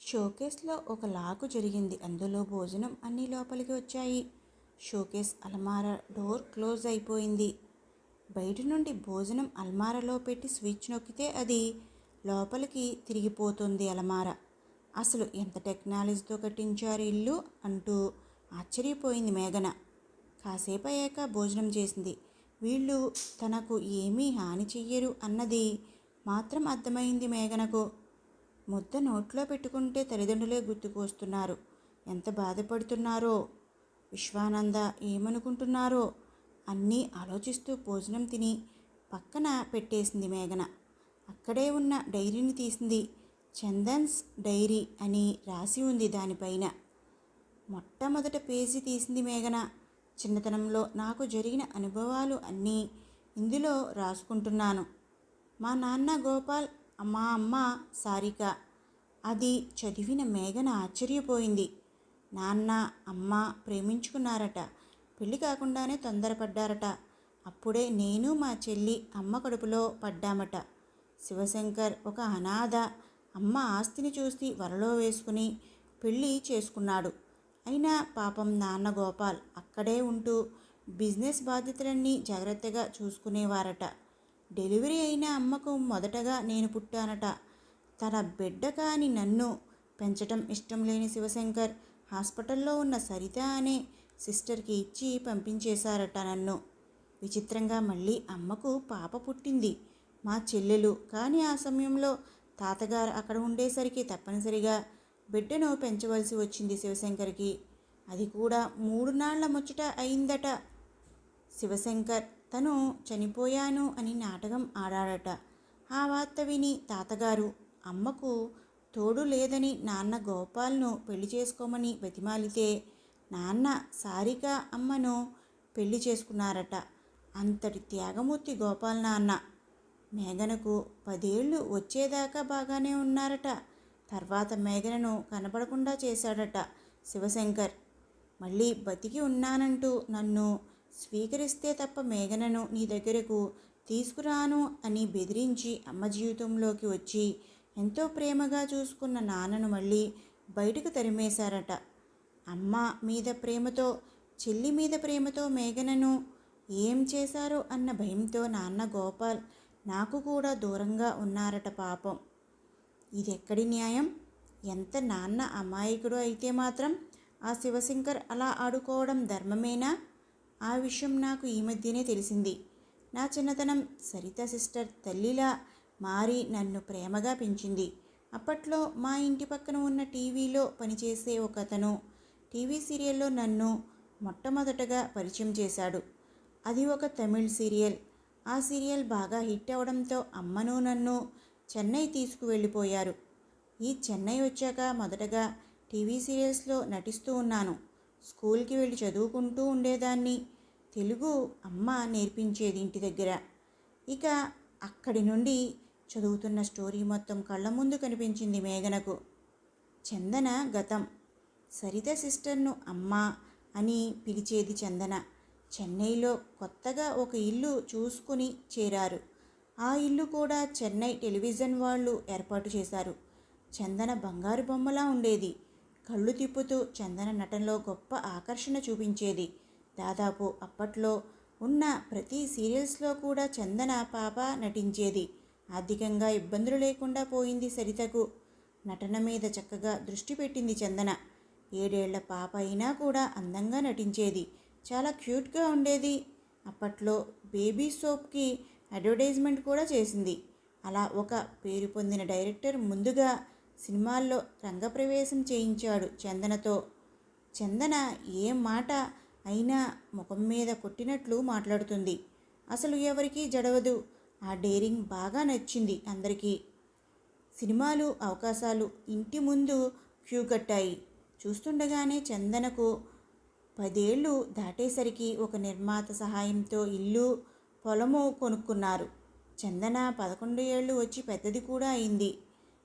షోకేస్లో ఒక లాకు జరిగింది. అందులో భోజనం అన్నీ లోపలికి వచ్చాయి. షోకేస్ అలమారా డోర్ క్లోజ్ అయిపోయింది. బయట నుండి భోజనం అల్మారాలో పెట్టి స్విచ్ నొక్కితే అది లోపలికి తిరిగిపోతుంది. అలమారా అసలు ఎంత టెక్నాలజీతో కట్టించారు ఇల్లు అంటూ ఆశ్చర్యపోయింది మేఘన. కాసేపు అయ్యాక భోజనం చేసింది. వీళ్ళు తనకు ఏమీ హాని చెయ్యరు అన్నది మాత్రం అర్థమైంది మేఘనకు. ముద్ద నోట్లో పెట్టుకుంటే తల్లిదండ్రులే గుర్తుకొస్తున్నారు. ఎంత బాధపడుతున్నారో, విశ్వానంద ఏమనుకుంటున్నారో అన్నీ ఆలోచిస్తూ భోజనం తిని పక్కన పెట్టేసింది మేఘన. అక్కడే ఉన్న డైరీని తీసింది. చందన్స్ డైరీ అని రాసి ఉంది దానిపైన. మొట్టమొదట పేజీ తీసింది మేఘన. చిన్నతనంలో నాకు జరిగిన అనుభవాలు అన్నీ ఇందులో రాసుకుంటున్నాను. మా నాన్న గోపాల్, మా అమ్మ సారిక. అది చదివిన మేఘన ఆశ్చర్యపోయింది. నాన్న అమ్మ ప్రేమించుకున్నారట. పెళ్లి కాకుండానే తొందరపడ్డారట. అప్పుడే నేను మా చెల్లి అమ్మ కడుపులో పడ్డామట. శివశంకర్ ఒక అనాథ. అమ్మ ఆస్తిని చూసి వలలో వేసుకుని పెళ్ళి చేసుకున్నాడు. అయినా పాపం నాన్న గోపాల్ అక్కడే ఉంటూ బిజినెస్ బాధ్యతలన్నీ జాగ్రత్తగా చూసుకునేవారట. డెలివరీ అయిన అమ్మకు మొదటగా నేను పుట్టానట. తన బిడ్డ కాని నన్ను పెంచటం ఇష్టం లేని శివశంకర్ హాస్పిటల్లో ఉన్న సరిత అనే సిస్టర్కి ఇచ్చి పంపించేశారట నన్ను. విచిత్రంగా మళ్ళీ అమ్మకు పాప పుట్టింది, మా చెల్లెలు. కానీ ఆ సమయంలో తాతగారు అక్కడ ఉండేసరికి తప్పనిసరిగా బిడ్డను పెంచవలసి వచ్చింది శివశంకర్కి. అది కూడా 3 నాళ్ల ముచ్చట అయిందట. శివశంకర్ తను చనిపోయాను అని నాటకం ఆడాడట. ఆ వార్త విని తాతగారు అమ్మకు తోడు లేదని నాన్న గోపాల్ను పెళ్లి చేసుకోమని బతిమాలితే నాన్న సారిక అమ్మను పెళ్లి చేసుకున్నారట. అంతటి త్యాగమూర్తి గోపాల్ నాన్న. మేఘనకు 10 ఏళ్ళు వచ్చేదాకా బాగానే ఉన్నారట. తర్వాత మేఘనను కనపడకుండా చేశాడట శివశంకర్. మళ్ళీ బతికి ఉన్నానంటూ నన్ను స్వీకరిస్తే తప్ప మేఘనను నీ దగ్గరకు తీసుకురాను అని బెదిరించి అమ్మ జీవితంలోకి వచ్చి ఎంతో ప్రేమగా చూసుకున్న నాన్నను మళ్ళీ బయటకు తరిమేశారట. అమ్మ మీద ప్రేమతో, చెల్లి మీద ప్రేమతో మేఘనను ఏం చేశారో అన్న భయంతో నాన్న గోపాల్ నాకు కూడా దూరంగా ఉన్నారట పాపం. ఇదెక్కడి న్యాయం? ఎంత నాన్న అమాయకుడు అయితే మాత్రం ఆ శివశంకర్ అలా ఆడుకోవడం ధర్మమేనా? ఆ విషయం నాకు ఈ మధ్యనే తెలిసింది. నా చిన్నతనం సరిత సిస్టర్ తల్లిలా మారి నన్ను ప్రేమగా పెంచింది. అప్పట్లో మా ఇంటి పక్కన ఉన్న టీవీలో పనిచేసే ఒకతను టీవీ సీరియల్లో నన్ను మొట్టమొదటగా పరిచయం చేశాడు. అది ఒక తమిళ్ సీరియల్. ఆ సీరియల్ బాగా హిట్ అవడంతో అమ్మను నన్ను చెన్నై తీసుకువెళ్ళిపోయారు. ఈ చెన్నై వచ్చాక మొదటగా టీవీ సీరియల్స్లో నటిస్తూ ఉన్నాను. స్కూల్కి వెళ్ళి చదువుకుంటూ ఉండేదాన్ని. తెలుగు అమ్మ నేర్పించేది ఇంటి దగ్గర. ఇక అక్కడి నుండి చదువుతున్న స్టోరీ మొత్తం కళ్ళ ముందు కనిపించింది మేఘనకు. చందన గతం. సరిత సిస్టర్ను అమ్మ అని పిలిచేది చందన. చెన్నైలో కొత్తగా ఒక ఇల్లు చూసుకుని చేరారు. ఆ ఇల్లు కూడా చెన్నై టెలివిజన్ వాళ్ళు ఏర్పాటు చేశారు. చందన బంగారు బొమ్మలా ఉండేది. కళ్ళు తిప్పుతూ చందన నటనలో గొప్ప ఆకర్షణ చూపించేది. దాదాపు అప్పట్లో ఉన్న ప్రతి సీరియల్స్లో కూడా చందన పాప నటించేది. ఆర్థికంగా ఇబ్బందులు లేకుండా పోయింది సరితకు. నటన మీద చక్కగా దృష్టి పెట్టింది చందన. 7 ఏళ్ల పాప అయినా కూడా అందంగా నటించేది. చాలా క్యూట్గా ఉండేది. అప్పట్లో బేబీ సోప్కి అడ్వర్టైజ్మెంట్ కూడా చేసింది. అలా ఒక పేరు పొందిన డైరెక్టర్ ముందుగా సినిమాల్లో రంగప్రవేశం చేయించాడు చందనతో. చందన ఏ మాట అయినా ముఖం మీద కొట్టినట్లు మాట్లాడుతుంది. అసలు ఎవరికీ జడవదు. ఆ డేరింగ్ బాగా నచ్చింది అందరికీ. సినిమాలు, అవకాశాలు ఇంటి ముందు క్యూ కట్టాయి. చూస్తుండగానే చందనకు 10 ఏళ్ళు దాటేసరికి ఒక నిర్మాత సహాయంతో ఇల్లు, పొలము కొనుక్కున్నారు. చందన 11 ఏళ్ళు వచ్చి పెద్దది కూడా అయింది.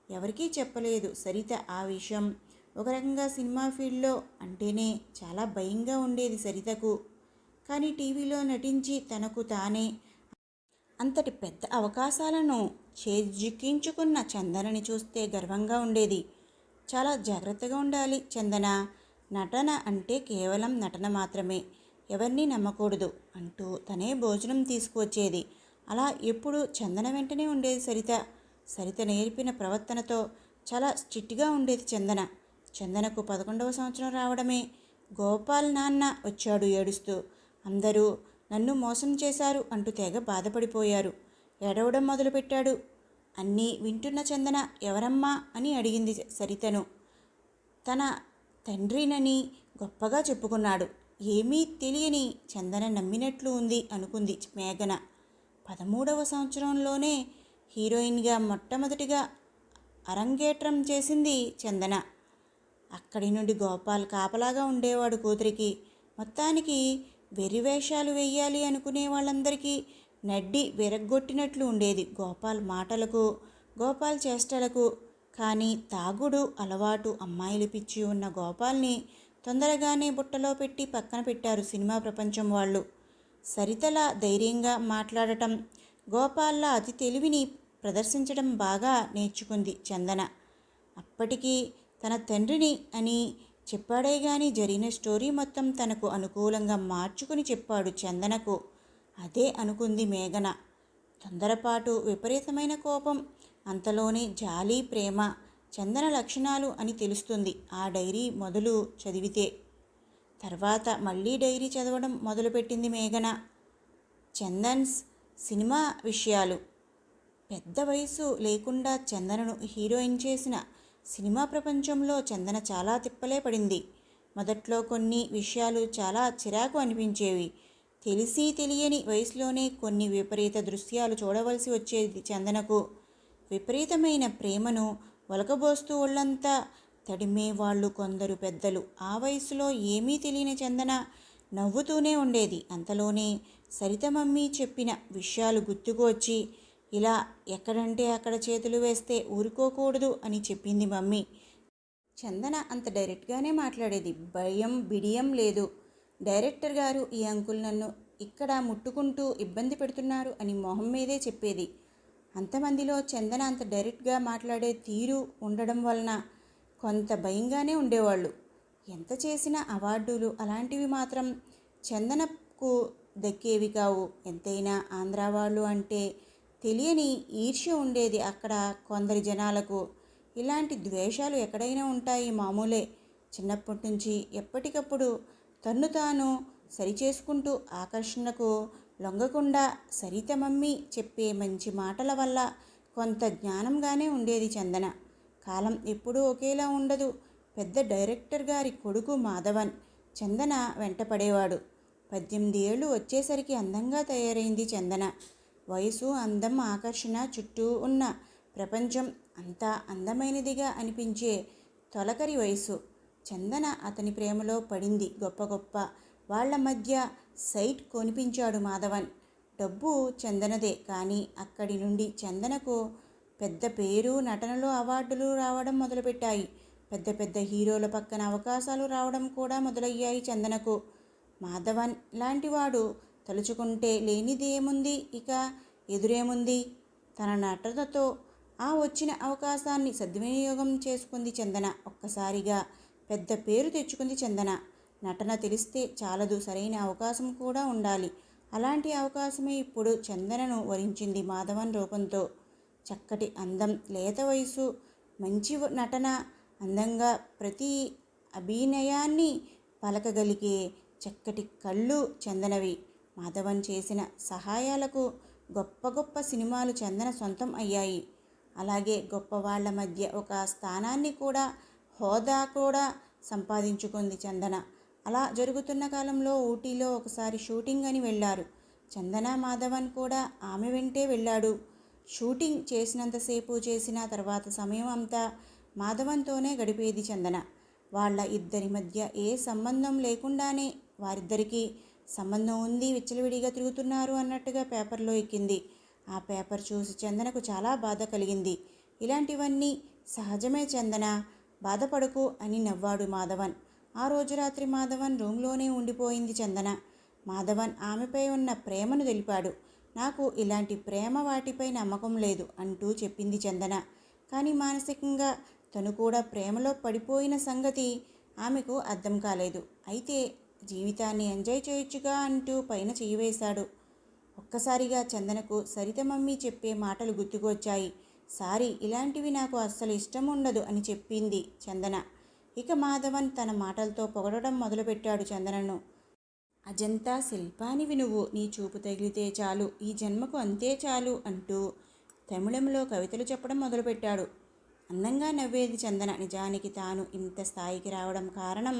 ఎవరికీ చెప్పలేదు సరిత ఆ విషయం. ఒక రకంగా సినిమా ఫీల్డ్లో అంటేనే చాలా భయంగా ఉండేది సరితకు. కానీ టీవీలో నటించి తనకు తానే అంతటి పెద్ద అవకాశాలను చేజిక్కించుకున్న చందనని చూస్తే గర్వంగా ఉండేది. చాలా జాగ్రత్తగా ఉండాలి చందన. నటన అంటే కేవలం నటన మాత్రమే, ఎవరిని నమ్మకూడదు అంటూ తనే భోజనం తీసుకువచ్చేది. అలా ఎప్పుడు చందన వెంటనే ఉండేది సరిత. సరిత నేర్పిన ప్రవర్తనతో చాలా స్ట్రిక్ట్గా ఉండేది చందన. చందనకు 11వ సంవత్సరం రావడమే గోపాల్ నాన్న వచ్చాడు ఏడుస్తూ. అందరూ నన్ను మోసం చేశారు అంటూ తెగ బాధపడిపోయారు. ఏడవడం మొదలుపెట్టాడు. అన్నీ వింటున్న చందన ఎవరమ్మా అని అడిగింది సరితను. తన తండ్రినని గొప్పగా చెప్పుకున్నాడు. ఏమీ తెలియని చందన నమ్మినట్లు ఉంది అనుకుంది మేఘన. 13వ సంవత్సరంలోనే హీరోయిన్గా మొట్టమొదటిగా అరంగేట్రం చేసింది చందన. అక్కడి నుండి గోపాల్ కాపలాగా ఉండేవాడు కూతురికి. మొత్తానికి వెర్రివేషాలు వెయ్యాలి అనుకునే వాళ్ళందరికీ నడ్డి విరగ్గొట్టినట్లు ఉండేది గోపాల్ మాటలకు, గోపాల్ చేష్టలకు. కానీ తాగుడు అలవాటు అమ్మాయిలు పిచ్చి ఉన్న గోపాల్ని తొందరగానే బుట్టలో పెట్టి పక్కన పెట్టారు సినిమా ప్రపంచం వాళ్ళు. సరితలా ధైర్యంగా మాట్లాడటం, గోపాల్లా అతి తెలివిని ప్రదర్శించడం బాగా నేర్చుకుంది చందన. అప్పటికీ తన తండ్రిని అని చెప్పాడే గాని జరిగిన స్టోరీ మొత్తం తనకు అనుకూలంగా మార్చుకుని చెప్పాడు చందనకు. అదే అనుకుంది మేఘన. తొందరపాటు, విపరీతమైన కోపం, అంతలోనే జాలి, ప్రేమ చందన లక్షణాలు అని తెలుస్తుంది ఆ డైరీ మొదలు చదివితే. తర్వాత మళ్ళీ డైరీ చదవడం మొదలుపెట్టింది మేఘన. చందన్స్ సినిమా విషయాలు. పెద్ద వయసు లేకుండా చందనను హీరోయిన్ చేసిన సినిమా ప్రపంచంలో చందన చాలా తిప్పలే పడింది. మొదట్లో కొన్ని విషయాలు చాలా చిరాకు అనిపించేవి. తెలిసి తెలియని వయసులోనే కొన్ని విపరీత దృశ్యాలు చూడవలసి వచ్చేది చందనకు. విపరీతమైన ప్రేమను ఒలకబోస్తూ ఒళ్ళంతా తడిమేవాళ్ళు కొందరు పెద్దలు. ఆ వయసులో ఏమీ తెలియని చందన నవ్వుతూనే ఉండేది. అంతలోనే సరిత మమ్మీ చెప్పిన విషయాలు గుర్తుకు వచ్చి, ఇలా ఎక్కడంటే అక్కడ చేతులు వేస్తే ఊరుకోకూడదు అని చెప్పింది మమ్మీ. చందన అంత డైరెక్ట్గానే మాట్లాడేది. భయం బిడియం లేదు. డైరెక్టర్ గారు ఈ అంకుల్ నన్ను ఇక్కడ ముట్టుకుంటూ ఇబ్బంది పెడుతున్నారు అని మొహం మీదే చెప్పేది. అంతమందిలో చందన అంత డైరెక్ట్గా మాట్లాడే తీరు ఉండడం వలన కొంత భయంగానే ఉండేవాళ్ళు. ఎంత చేసినా అవార్డులు అలాంటివి మాత్రం చందనకు దక్కేవి కావు. ఎంతైనా ఆంధ్రా వాళ్ళు అంటే తెలియని ఈర్ష్య ఉండేది అక్కడ కొందరి జనాలకు. ఇలాంటి ద్వేషాలు ఎక్కడైనా ఉంటాయి, మామూలే. చిన్నప్పటి నుంచి ఎప్పటికప్పుడు తన్ను తాను సరిచేసుకుంటూ ఆకర్షణకు లొంగకుండా సరిత మమ్మీ చెప్పే మంచి మాటల వల్ల కొంత జ్ఞానంగానే ఉండేది చందన. కాలం ఎప్పుడూ ఒకేలా ఉండదు. పెద్ద డైరెక్టర్ గారి కొడుకు మాధవన్ చందన వెంటపడేవాడు. 18 ఏళ్ళు వచ్చేసరికి అందంగా తయారైంది చందన. వయసు, అందం, ఆకర్షణ, చుట్టూ ఉన్న ప్రపంచం అంతా అందమైనదిగా అనిపించే తొలకరి వయసు. చందన అతని ప్రేమలో పడింది. గొప్ప గొప్ప వాళ్ల మధ్య సైట్ కొనిపించాడు మాధవన్. డబ్బు చందనదే. కానీ అక్కడి నుండి చందనకు పెద్ద పేరు, నటనలో అవార్డులు రావడం మొదలుపెట్టాయి. పెద్ద పెద్ద హీరోల పక్కన అవకాశాలు రావడం కూడా మొదలయ్యాయి చందనకు. మాధవన్ లాంటివాడు తలుచుకుంటే లేనిదేముంది, ఇక ఎదురేముంది? తన నటనతో ఆ వచ్చిన అవకాశాన్ని సద్వినియోగం చేసుకుంది చందన. ఒక్కసారిగా పెద్ద పేరు తెచ్చుకుంది చందన. నటన తెలిస్తే చాలదు, సరైన అవకాశం కూడా ఉండాలి. అలాంటి అవకాశమే ఇప్పుడు చందనను వరించింది మాధవన్ రూపంతో. చక్కటి అందం, లేత వయసు, మంచి నటన, అందంగా ప్రతి అభినయాన్ని పలకగలిగే చక్కటి కళ్ళు చందనవి. మాధవన్ చేసిన సహాయాలకు గొప్ప గొప్ప సినిమాలు చందన సొంతం అయ్యాయి. అలాగే గొప్ప వాళ్ళ మధ్య ఒక స్థానాన్ని కూడా, హోదా కూడా సంపాదించుకుంది చందన. అలా జరుగుతున్న కాలంలో ఊటీలో ఒకసారి షూటింగ్ అని వెళ్ళారు. చందన, మాధవన్ కూడా ఆమె వెంటే వెళ్ళాడు. షూటింగ్ చేసినంతసేపు చేసిన తర్వాత సమయం అంతా మాధవన్తోనే గడిపేది చందన. వాళ్ళ ఇద్దరి మధ్య ఏ సంబంధం లేకుండానే వారిద్దరికీ సంబంధం ఉంది, విచ్చలవిడిగా తిరుగుతున్నారు అన్నట్టుగా పేపర్లో ఎక్కింది. ఆ పేపర్ చూసి చందనకు చాలా బాధ కలిగింది. ఇలాంటివన్నీ సహజమే చందన, బాధపడకు అని నవ్వాడు మాధవన్. ఆ రోజు రాత్రి మాధవన్ రూమ్లోనే ఉండిపోయింది చందన. మాధవన్ ఆమెపై ఉన్న ప్రేమను తెలిపాడు. నాకు ఇలాంటి ప్రేమ వాటిపై నమ్మకం లేదు అంటూ చెప్పింది చందన. కానీ మానసికంగా తను కూడా ప్రేమలో పడిపోయిన సంగతి ఆమెకు అర్థం కాలేదు. అయితే జీవితాన్ని ఎంజాయ్ చేయొచ్చుగా అంటూ పైన చెయ్యి వేశాడు. ఒక్కసారిగా చందనకు సరిత మమ్మీ చెప్పే మాటలు గుర్తుకొచ్చాయి. సారీ, ఇలాంటివి నాకు అస్సలు ఇష్టం ఉండదు అని చెప్పింది చందన. ఇక మాధవన్ తన మాటలతో పొగడడం మొదలుపెట్టాడు చందనను. అజంతా శిల్పానివి నువ్వు, నీ చూపు తగిలితే చాలు, ఈ జన్మకు అంతే చాలు అంటూ తమిళంలో కవితలు చెప్పడం మొదలుపెట్టాడు. అందంగా నవ్వేది చందన. నిజానికి తాను ఇంత స్థాయికి రావడం కారణం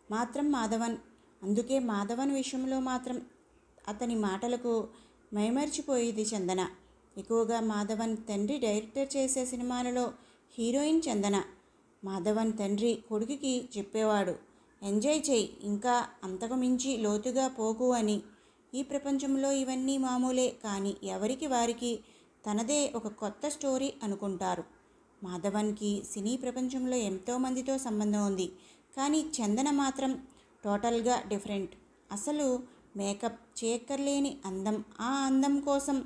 మాత్రం మాధవన్. అందుకే మాధవన్ విషయంలో మాత్రం అతని మాటలకు మైమర్చిపోయేది చందన. ఎక్కువగా మాధవన్ తండ్రి డైరెక్టర్ చేసే సినిమాలలో హీరోయిన్ చందన. మాధవన్ తండ్రి కొడుకుకి చెప్పేవాడు, ఎంజాయ్ చేయి, ఇంకా అంతకు మించి లోతుగా పోకు అని. ఈ ప్రపంచంలో ఇవన్నీ మామూలే, కానీ ఎవరికి వారికి తనదే ఒక కొత్త స్టోరీ అనుకుంటారు. మాధవన్కి సినీ ప్రపంచంలో ఎంతోమందితో సంబంధం ఉంది, కానీ చందన మాత్రం టోటల్గా డిఫరెంట్. అసలు మేకప్ చేయక్కర్లేని అందం, ఆ అందం కోసం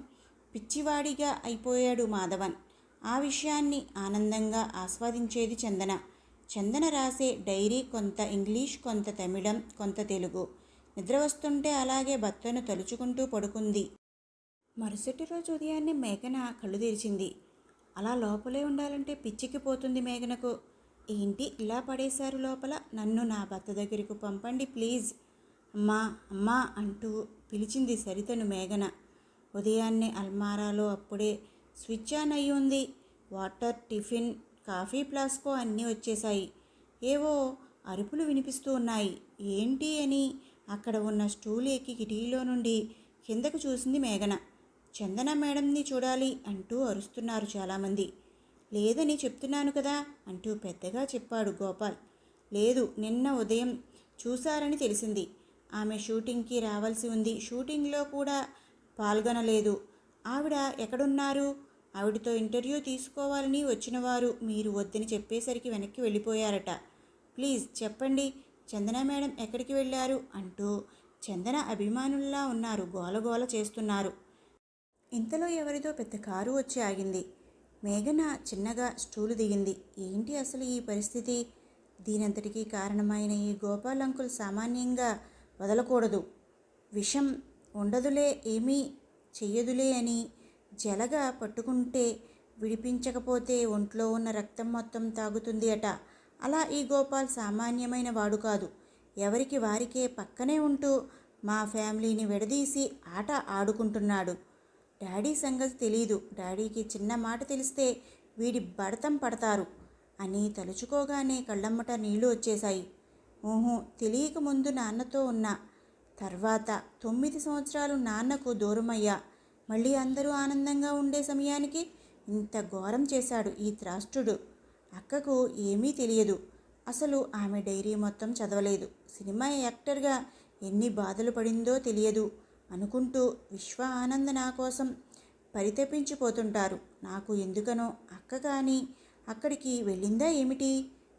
పిచ్చివాడిగా అయిపోయాడు మాధవన్. ఆ విషయాన్ని ఆనందంగా ఆస్వాదించేది చందన. చందన రాసే డైరీ కొంత ఇంగ్లీష్, కొంత తమిళం, కొంత తెలుగు. నిద్ర వస్తుంటే అలాగే భర్తను తలుచుకుంటూ పడుకుంది. మరుసటి రోజు ఉదయాన్నే మేఘన కళ్ళు తెరిచింది. అలా లోపలే ఉండాలంటే పిచ్చికిపోతుంది మేఘనకు. ఏంటి ఇలా పడేశారు లోపల, నన్ను నా భర్త దగ్గరకు పంపండి ప్లీజ్, అమ్మా అమ్మా అంటూ పిలిచింది సరితను మేఘన. ఉదయాన్నే అల్మారాలో అప్పుడే స్విచ్ ఆన్ అయి ఉంది. వాటర్, టిఫిన్, కాఫీ ఫ్లాస్కో అన్నీ వచ్చేశాయి. ఏవో అరుపులు వినిపిస్తూ ఉన్నాయి. ఏంటి అని అక్కడ ఉన్న స్టూల్ ఎక్కి కిటికీలో నుండి కిందకు చూసింది మేఘన. చందన మేడంని చూడాలి అంటూ అరుస్తున్నారు చాలామంది. లేదని చెప్తున్నాను కదా అంటూ పెద్దగా చెప్పాడు గోపాల్. లేదు, నిన్న ఉదయం చూశారని తెలిసింది. ఆమె షూటింగ్కి రావాల్సి ఉంది, షూటింగ్లో కూడా పాల్గొనలేదు. ఆవిడ ఎక్కడున్నారు? ఆవిడతో ఇంటర్వ్యూ తీసుకోవాలని వచ్చినవారు మీరు వద్దని చెప్పేసరికి వెనక్కి వెళ్ళిపోయారట. ప్లీజ్ చెప్పండి, చందన మేడం ఎక్కడికి వెళ్ళారు అంటూ చందన అభిమానుల్లా ఉన్నారు, గోలగోల చేస్తున్నారు. ఇంతలో ఎవరిదో పెద్ద కారు వచ్చి ఆగింది. మేఘన చిన్నగా స్టూలు దిగింది. ఏంటి అసలు ఈ పరిస్థితి? దీనంతటికీ కారణమైన ఈ గోపాల్ అంకుల్ సామాన్యంగా వదలకూడదు. విషం ఉండదులే, ఏమీ చెయ్యదులే అని జలగా పట్టుకుంటే విడిపించకపోతే ఒంట్లో ఉన్న రక్తం మొత్తం తాగుతుంది అట. అలా ఈ గోపాల్ సామాన్యమైన వాడు కాదు. ఎవరికి వారికే పక్కనే ఉంటూ మా ఫ్యామిలీని విడదీసి ఆట ఆడుకుంటున్నాడు. డాడీ సంగతి తెలీదు, డాడీకి చిన్న మాట తెలిస్తే వీడి బడతం పడతారు అని తలుచుకోగానే కళ్ళమ్మట నీళ్లు వచ్చేశాయి. ఊహు, తెలియక ముందు నాన్నతో ఉన్నా, తర్వాత 9 సంవత్సరాలు నాన్నకు దూరమయ్యా. మళ్ళీ అందరూ ఆనందంగా ఉండే సమయానికి ఇంత ఘోరం చేశాడు ఈ త్రాష్టుడు. అక్కకు ఏమీ తెలియదు. అసలు ఆమె డైరీ మొత్తం చదవలేదు. సినిమా యాక్టర్గా ఎన్ని బాధలు పడిందో తెలియదు అనుకుంటూ విశ్వ ఆనంద నా కోసం పరితపించిపోతుంటారు. నాకు ఎందుకనో అక్క కానీ అక్కడికి వెళ్ళిందా ఏమిటి?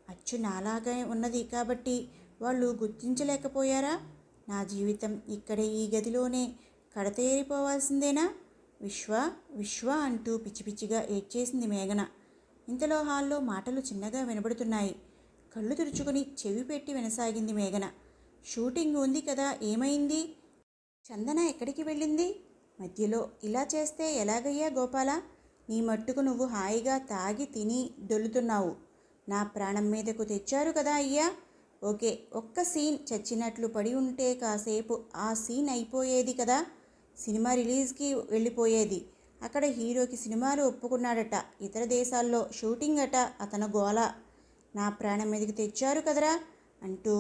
అచ్చు నాలాగా ఉన్నది కాబట్టి వాళ్ళు గుర్తించలేకపోయారా? నా జీవితం ఇక్కడే ఈ గదిలోనే కడతేరిపోవాల్సిందేనా? విశ్వ విశ్వ అంటూ పిచ్చి పిచ్చిగా ఏడ్చేసింది మేఘన. ఇంతలో హాల్లో మాటలు చిన్నగా వినబడుతున్నాయి. కళ్ళు తుడుచుకుని చెవి పెట్టి వినసాగింది మేఘన. షూటింగ్ ఉంది కదా, ఏమైంది? చందన ఎక్కడికి వెళ్ళింది? మధ్యలో ఇలా చేస్తే ఎలాగయ్యా గోపాల? నీ మట్టుకు నువ్వు హాయిగా తాగి తిని దొల్లుతున్నావు. నా ప్రాణం మీదకు తెచ్చారు కదా అయ్యా. ఓకే, ఒక్క సీన్ చచ్చినట్లు పడి ఉంటే కాసేపు ఆ సీన్ అయిపోయేది కదా. సినిమా రిలీజ్కి వెళ్ళిపోయేది. అక్కడ హీరోకి సినిమాలు ఒప్పుకున్నాడట, ఇతర దేశాల్లో షూటింగ్ అట, అతను గోల. నా ప్రాణం మీదకి తెచ్చారు కదరా అంటూ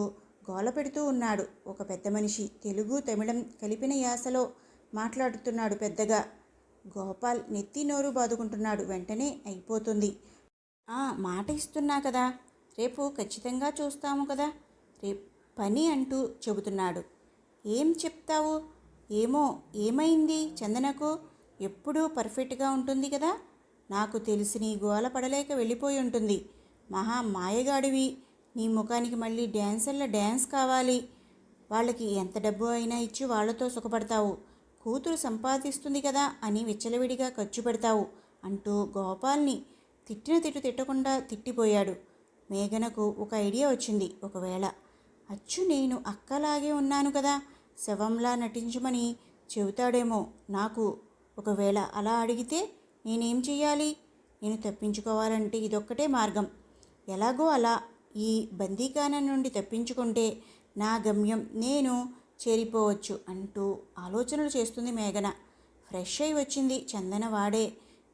గోల పెడుతూ ఉన్నాడు ఒక పెద్ద మనిషి. తెలుగు తమిళం కలిపిన యాసలో మాట్లాడుతున్నాడు పెద్దగా. గోపాల్ నెత్తి నోరు బాదుకుంటున్నాడు. వెంటనే అయిపోతుంది. మాట ఇస్తున్నా కదా, రేపు ఖచ్చితంగా చూస్తాము కదా, రేపు పని అంటూ చెబుతున్నాడు. ఏం చెప్తావు? ఏమో, ఏమైంది చందనకు? ఎప్పుడూ పర్ఫెక్ట్గా ఉంటుంది కదా. నాకు తెలిసి నీ గోల పడలేక వెళ్ళిపోయి ఉంటుంది. మహా మాయగాడివి. నీ ముఖానికి మళ్ళీ డ్యాన్సర్ల డ్యాన్స్ కావాలి. వాళ్ళకి ఎంత డబ్బు అయినా ఇచ్చి వాళ్లతో సుఖపడతావు. కూతురు సంపాదిస్తుంది కదా అని విచ్చలవిడిగా ఖర్చు పెడతావు అంటూ గోపాల్ని తిట్టిన తిట్టు తిట్టకుండా తిట్టిపోయాడు. మేఘనకు ఒక ఐడియా వచ్చింది. ఒకవేళ అచ్చు నేను అక్కలాగే ఉన్నాను కదా, శవంలా నటించమని చెబుతాడేమో నాకు. ఒకవేళ అలా అడిగితే నేనేం చెయ్యాలి? నేను తప్పించుకోవాలంటే ఇదొక్కటే మార్గం. ఎలాగో అలా ఈ బందీఖానా నుండి తప్పించుకుంటే నా గమ్యం నేను చేరిపోవచ్చు అంటూ ఆలోచనలు చేస్తుంది మేఘన. ఫ్రెష్ అయి వచ్చింది. చందన వాడే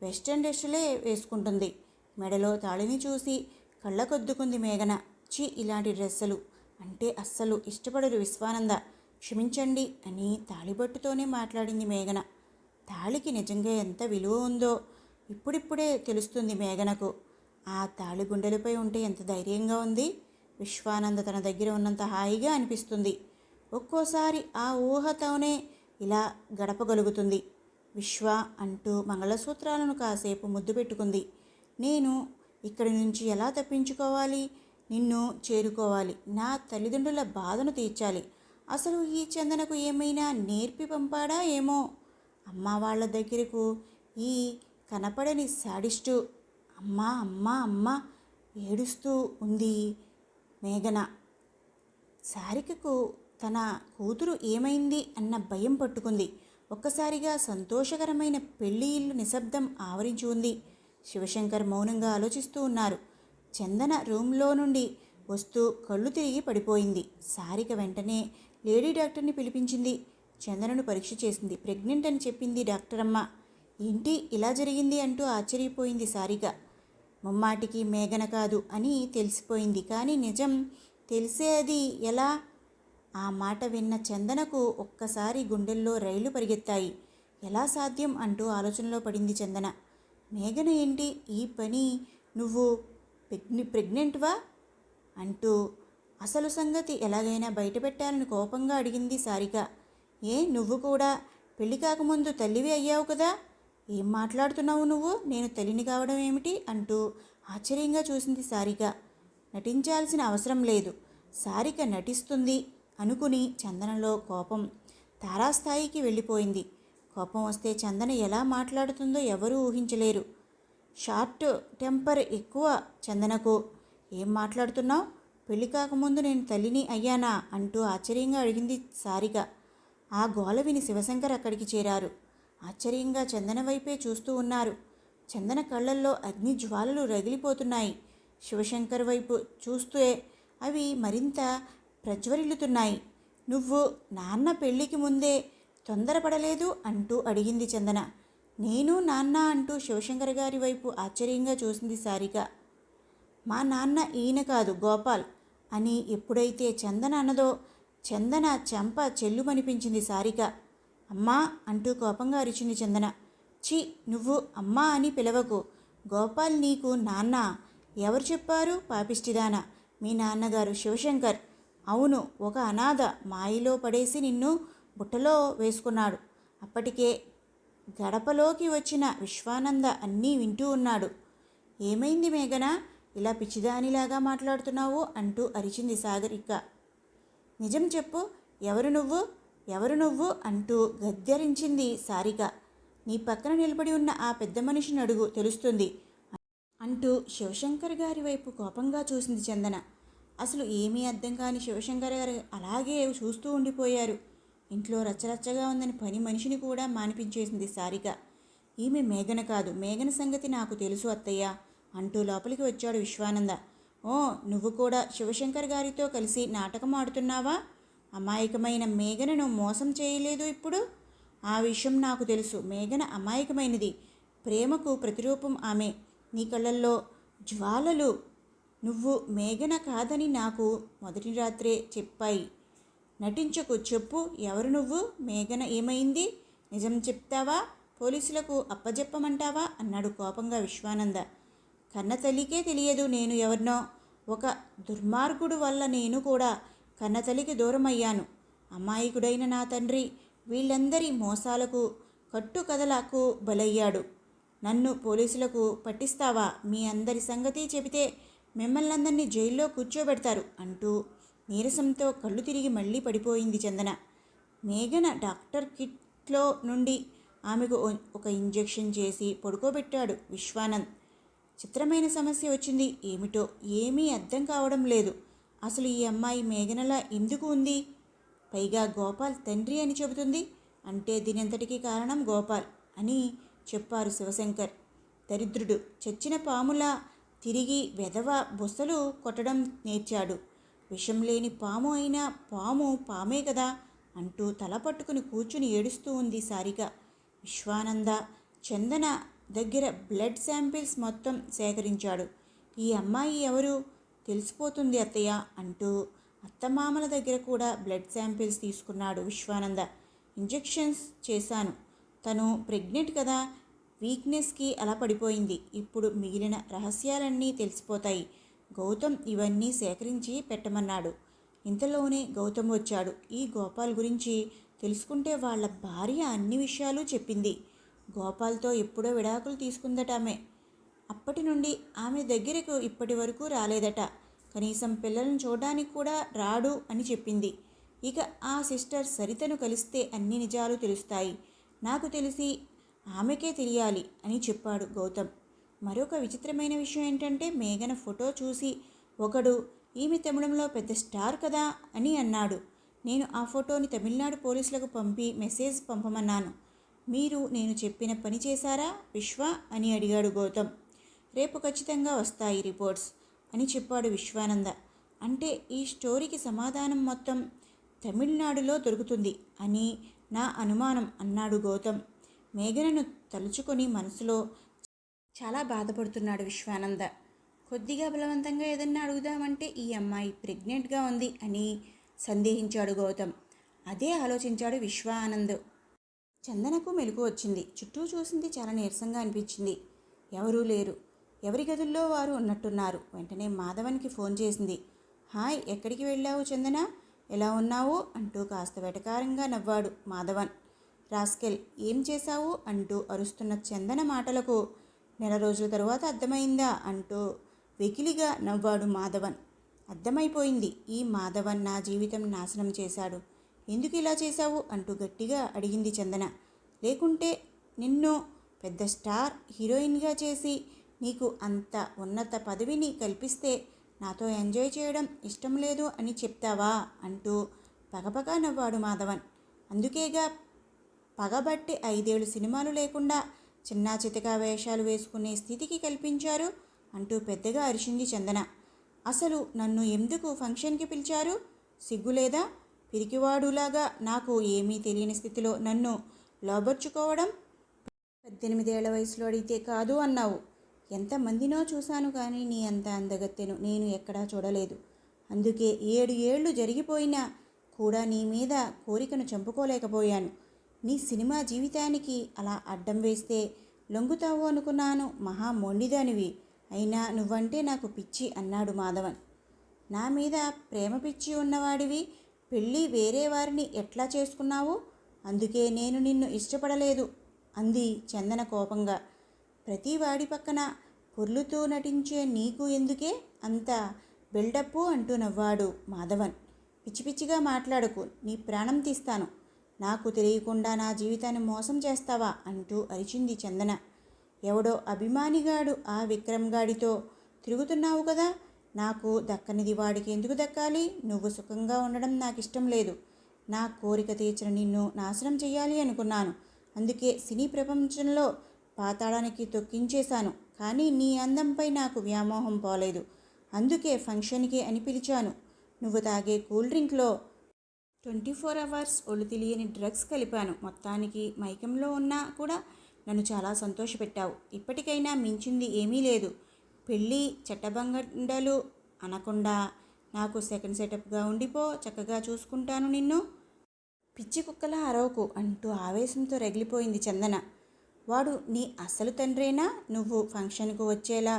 వెస్టర్న్ డ్రెస్సులే వేసుకుంటుంది. మెడలో తాళిని చూసి కళ్ళకొద్దుకుంది మేఘన. ఇలాంటి డ్రెస్సులు అంటే అస్సలు ఇష్టపడరు విశ్వానంద, క్షమించండి అని తాళిబొట్టుతోనే మాట్లాడింది మేఘన. తాళికి నిజంగా ఎంత విలువ ఉందో ఇప్పుడిప్పుడే తెలుస్తుంది మేఘనకు. ఆ తాళి గుండెలపై ఉంటే ఎంత ధైర్యంగా ఉంది. విశ్వానంద తన దగ్గర ఉన్నంత హాయిగా అనిపిస్తుంది. ఒక్కోసారి ఆ ఊహతోనే ఇలా గడపగలుగుతుంది. విశ్వ అంటూ మంగళసూత్రాలను కాసేపు ముద్దు పెట్టుకుంది. నేను ఇక్కడి నుంచి ఎలా తప్పించుకోవాలి? నిన్ను చేరుకోవాలి. నా తల్లిదండ్రుల బాధను తీర్చాలి. అసలు ఈ చందనకు ఏమైనా నేర్పి పంపాడా ఏమో? అమ్మ వాళ్ళ దగ్గరకు ఈ కనపడని శాడిస్టు అమ్మా అమ్మా అమ్మ ఏడుస్తూ ఉంది మేఘన. సారికకు తన కూతురు ఏమైంది అన్న భయం పట్టుకుంది. ఒక్కసారిగా సంతోషకరమైన పెళ్లి ఇల్లు నిశ్శబ్దం ఆవరించి ఉంది. శివశంకర్ మౌనంగా ఆలోచిస్తూ ఉన్నారు. చందన రూమ్లో నుండి వస్తూ కళ్ళు తిరిగి పడిపోయింది. సారిక వెంటనే లేడీ డాక్టర్ని పిలిపించింది. చందనను పరీక్ష చేసింది. ప్రెగ్నెంట్ అని చెప్పింది డాక్టర్ అమ్మ. ఏంటి ఇలా జరిగింది అంటూ ఆశ్చర్యపోయింది సారిక. ముమ్మాటికి మేఘన కాదు అని తెలిసిపోయింది. కానీ నిజం తెలిసేది ఎలా? ఆ మాట విన్న చందనకు ఒక్కసారి గుండెల్లో రైళ్లు పరిగెత్తాయి. ఎలా సాధ్యం అంటూ ఆలోచనలో పడింది చందన. మేఘన ఏంటి ఈ పని? నువ్వు ప్రెగ్నెంట్వా అంటూ అసలు సంగతి ఎలాగైనా బయటపెట్టాలని కోపంగా అడిగింది సారిక. నువ్వు కూడా పెళ్లి కాకముందు తల్లివి అయ్యావు కదా, ఏం మాట్లాడుతున్నావు నువ్వు? నేను తల్లిని కావడం ఏమిటి అంటూ ఆశ్చర్యంగా చూసింది సారిక. నటించాల్సిన అవసరం లేదు, సారిక నటిస్తుంది అనుకుని చందనలో కోపం తారాస్థాయికి వెళ్ళిపోయింది. కోపం వస్తే చందన ఎలా మాట్లాడుతుందో ఎవరూ ఊహించలేరు. షార్ట్ టెంపర్ ఎక్కువ చందనకు. ఏం మాట్లాడుతున్నావు? పెళ్లి కాకముందు నేను తల్లిని అయ్యానా అంటూ ఆశ్చర్యంగా అడిగింది సారిక. ఆ గోల విని శివశంకర్ అక్కడికి చేరారు. ఆశ్చర్యంగా చందన వైపే చూస్తూ ఉన్నారు. చందన కళ్ళల్లో అగ్ని జ్వాలలు రగిలిపోతున్నాయి. శివశంకర్ వైపు చూస్తే అవి మరింత ప్రజ్వరిల్లుతున్నాయి. నువ్వు నాన్న పెళ్ళికి ముందే తొందరపడలేదు అంటూ అడిగింది చందన. నేను నాన్న అంటూ శివశంకర్ గారి వైపు ఆశ్చర్యంగా చూసింది సారిక. మా నాన్న ఈయన కాదు గోపాల్ అని ఎప్పుడైతే చందన అన్నదో చందన చెంప చెల్లుమనిపించింది సారిక. అమ్మా అంటూ కోపంగా అరిచింది చందన. నువ్వు అమ్మా అని పిలవకు. గోపాల్ నీకు నాన్న? ఎవరు చెప్పారు పాపిష్టిదానా? మీ నాన్నగారు శివశంకర్. అవును, ఒక అనాథ మాయలో పడేసి నిన్ను బుట్టలో వేసుకున్నాడు. అప్పటికే గడపలోకి వచ్చిన విశ్వానంద అన్నీ వింటూ ఉన్నాడు. ఏమైంది మేఘన, ఇలా పిచ్చిదానిలాగా మాట్లాడుతున్నావు అంటూ అరిచింది సాగరిక. నిజం చెప్పు, ఎవరు నువ్వు అంటూ గద్దరించింది సారిక. నీ పక్కన నిలబడి ఉన్న ఆ పెద్ద మనిషిని అడుగు, తెలుస్తుంది అంటూ శివశంకర్ గారి వైపు కోపంగా చూసింది చందన. అసలు ఏమీ అర్థం కాని శివశంకర్ గారు అలాగే చూస్తూ ఉండిపోయారు. ఇంట్లో రచ్చరచ్చగా ఉందని పని మనిషిని కూడా మానిపించేసింది సారిక. ఈమె మేఘన కాదు, మేఘన సంగతి నాకు తెలుసు అత్తయ్య అంటూ లోపలికి వచ్చాడు విశ్వానంద. నువ్వు కూడా శివశంకర్ గారితో కలిసి నాటకం ఆడుతున్నావా? అమాయకమైన మేఘనను మోసం చేయలేదు ఇప్పుడు. ఆ విషయం నాకు తెలుసు. మేఘన అమాయకమైనది, ప్రేమకు ప్రతిరూపం ఆమె. నీ కళ్ళల్లో జ్వాలలు. నువ్వు మేఘన కాదని నాకు మొదటి రాత్రే చెప్పాయి. నటించకు, చెప్పు, ఎవరు నువ్వు? మేఘన ఏమైంది? నిజం చెప్తావా? పోలీసులకు అప్పజెప్పమంటావా అన్నాడు కోపంగా విశ్వానంద. కన్న తల్లికే తెలియదు నేను ఎవరినో. ఒక దుర్మార్గుడు వల్ల నేను కూడా కన్నతల్లికి దూరమయ్యాను. అమాయకుడైన నా తండ్రి వీళ్ళందరి మోసాలకు కట్టుకథలకు బలయ్యాడు. నన్ను పోలీసులకు పట్టిస్తావా? మీ అందరి సంగతి చెబితే మిమ్మల్ని అందరినీ జైల్లో కూర్చోబెడతారు అంటూ నీరసంతో కళ్ళు తిరిగి మళ్ళీ పడిపోయింది చందన. మేఘన డాక్టర్ కిట్లో నుండి ఆమెకు ఒక ఇంజెక్షన్ చేసి పడుకోబెట్టాడు విశ్వానంద్. చిత్రమైన సమస్య వచ్చింది. ఏమిటో ఏమీ అర్థం కావడం లేదు. అసలు ఈ అమ్మాయి మేఘనలా ఎందుకు ఉంది? పైగా గోపాల్ తండ్రి అని చెబుతుంది. అంటే దీనంతటికీ కారణం గోపాల్ అని చెప్పారు శివశంకర్. దరిద్రుడు చచ్చిన పాములా తిరిగి వెధవ బొసలు కొట్టడం నేర్చాడు. విషం లేని పాము అయినా పాము పామే కదా అంటూ తల పట్టుకుని కూర్చుని ఏడుస్తూ ఉంది సారిక. విశ్వానంద చందన దగ్గర బ్లడ్ శాంపిల్స్ మొత్తం సేకరించాడు. ఈ అమ్మాయి ఎవరు తెలిసిపోతుంది అత్తయ్య అంటూ అత్తమామల దగ్గర కూడా బ్లడ్ శాంపిల్స్ తీసుకున్నాడు విశ్వానంద. ఇంజెక్షన్స్ చేశాను. తను ప్రెగ్నెంట్ కదా, వీక్నెస్కి అలా పడిపోయింది. ఇప్పుడు మిగిలిన రహస్యాలన్నీ తెలిసిపోతాయి. గౌతమ్ ఇవన్నీ సేకరించి పెట్టమన్నాడు. ఇంతలోనే గౌతమ్ వచ్చాడు. ఈ గోపాల్ గురించి తెలుసుకుంటే వాళ్ళ భార్య అన్ని విషయాలు చెప్పింది. గోపాల్తో ఎప్పుడో విడాకులు తీసుకుందట ఆమె. అప్పటి నుండి ఆమె దగ్గరకు ఇప్పటి వరకు రాలేదట. కనీసం పిల్లలను చూడడానికి కూడా రాడు అని చెప్పింది. ఇక ఆ సిస్టర్ సరితను కలిస్తే అన్ని నిజాలు తెలుస్తాయి. నాకు తెలిసి ఆమెకే తెలియాలి అని చెప్పాడు గౌతమ్. మరొక విచిత్రమైన విషయం ఏంటంటే మేఘన ఫోటో చూసి ఒకడు ఈమె తమిళంలో పెద్ద స్టార్ కదా అని అన్నాడు. నేను ఆ ఫోటోని తమిళనాడు పోలీసులకు పంపి మెసేజ్ పంపమన్నాను. మీరు నేను చెప్పిన పని చేశారా విశ్వ అని అడిగాడు గౌతమ్. రేపు ఖచ్చితంగా వస్తాయి రిపోర్ట్స్ అని చెప్పాడు విశ్వానంద. అంటే ఈ స్టోరీకి సమాధానం మొత్తం తమిళనాడులో దొరుకుతుంది అని నా అనుమానం అన్నాడు గౌతమ్. మేఘనను తలుచుకొని మనసులో చాలా బాధపడుతున్నాడు విశ్వానంద. కొద్దిగా బలవంతంగా ఏదన్నా అడుగుదామంటే ఈ అమ్మాయి ప్రెగ్నెంట్గా ఉంది అని సందేహించాడు గౌతమ్. అదే ఆలోచించాడు విశ్వానంద్. చందనకు మెలకు వచ్చింది. చుట్టూ చూసింది. చాలా నీరసంగా అనిపించింది. ఎవరూ లేరు. ఎవరి గదుల్లో వారు ఉన్నట్టున్నారు. వెంటనే మాధవన్కి ఫోన్ చేసింది. హాయ్, ఎక్కడికి వెళ్ళావు చందన, ఎలా ఉన్నావు అంటూ కాస్త వెటకారంగా నవ్వాడు మాధవన్. రాస్కెల్, ఏం చేశావు అంటూ అరుస్తున్న చందన మాటలకు నెల రోజుల తరువాత అర్థమైందా అంటూ వెకిలిగా నవ్వాడు మాధవన్. అర్థమైపోయింది. ఈ మాధవన్ నా జీవితం నాశనం చేశాడు. ఎందుకు ఇలా చేశావు అంటూ గట్టిగా అడిగింది చందన. లేకుంటే నిన్ను పెద్ద స్టార్ హీరోయిన్గా చేసి నీకు అంత ఉన్నత పదవిని కల్పిస్తే నాతో ఎంజాయ్ చేయడం ఇష్టం లేదు అని చెప్తావా అంటూ పగపగా నవ్వాడు మాధవన్. అందుకేగా పగబట్టి 5 ఏళ్ళు సినిమాలు లేకుండా చిన్నా చితకా వేషాలు వేసుకునే స్థితికి కల్పించారు అంటూ పెద్దగా అరిచింది చందన. అసలు నన్ను ఎందుకు ఫంక్షన్కి పిలిచారు? సిగ్గులేదా? పిరికివాడులాగా నాకు ఏమీ తెలియని స్థితిలో నన్ను లోబర్చుకోవడం. 18 ఏళ్ల వయసులో అడిగితే కాదు అన్నావు. ఎంతమందినో చూశాను కానీ నీ అంత అందగత్తెను నేను ఎక్కడా చూడలేదు. అందుకే 7 ఏళ్ళు జరిగిపోయినా కూడా నీ మీద కోరికను చంపుకోలేకపోయాను. నీ సినిమా జీవితానికి అలా అడ్డం వేస్తే లొంగుతావు అనుకున్నాను. మహా మొండిదానివి. అయినా నువ్వంటే నాకు పిచ్చి అన్నాడు మాధవన్. నా మీద ప్రేమ పిచ్చి ఉన్నవాడివి పెళ్ళి వేరే వారిని ఎట్లా చేసుకున్నావు? అందుకే నేను నిన్ను ఇష్టపడలేదు అంది చందన కోపంగా. ప్రతి వాడి పక్కన పొర్లుతూ నటించే నీకు ఎందుకే అంత బిల్డప్పు అంటూ నవ్వాడు మాధవన్. పిచ్చి పిచ్చిగా మాట్లాడకు, నీ ప్రాణం తీస్తాను. నాకు తెలియకుండా నా జీవితాన్ని మోసం చేస్తావా అంటూ అరిచింది చందన. ఎవడో అభిమానిగాడు ఆ విక్రమ్ గాడితో తిరుగుతున్నావు కదా. నాకు దక్కనిది వాడికి ఎందుకు దక్కాలి? నువ్వు సుఖంగా ఉండడం నాకు ఇష్టం లేదు. నా కోరిక తీర్చిన నిన్ను నాశనం చేయాలి అనుకున్నాను. అందుకే సినీ ప్రపంచంలో పాతాళానికి తొక్కించేశాను. కానీ నీ అందంపై నాకు వ్యామోహం పోలేదు. అందుకే ఫంక్షన్కి అని పిలిచాను. నువ్వు తాగే కూల్ డ్రింక్లో 24 అవర్స్ ఒళ్ళు తెలియని డ్రగ్స్ కలిపాను. మొత్తానికి మైకంలో ఉన్నా కూడా నన్ను చాలా సంతోషపెట్టావు. ఇప్పటికైనా మించింది ఏమీ లేదు. పెళ్ళి చట్టబండలు అనకుండా నాకు సెకండ్ సెటప్గా ఉండిపో. చక్కగా చూసుకుంటాను నిన్ను. పిచ్చి కుక్కలా అరవకు అంటూ ఆవేశంతో రగిలిపోయింది చందన. వాడు నీ అసలు తండ్రేనా? నువ్వు ఫంక్షన్కు వచ్చేలా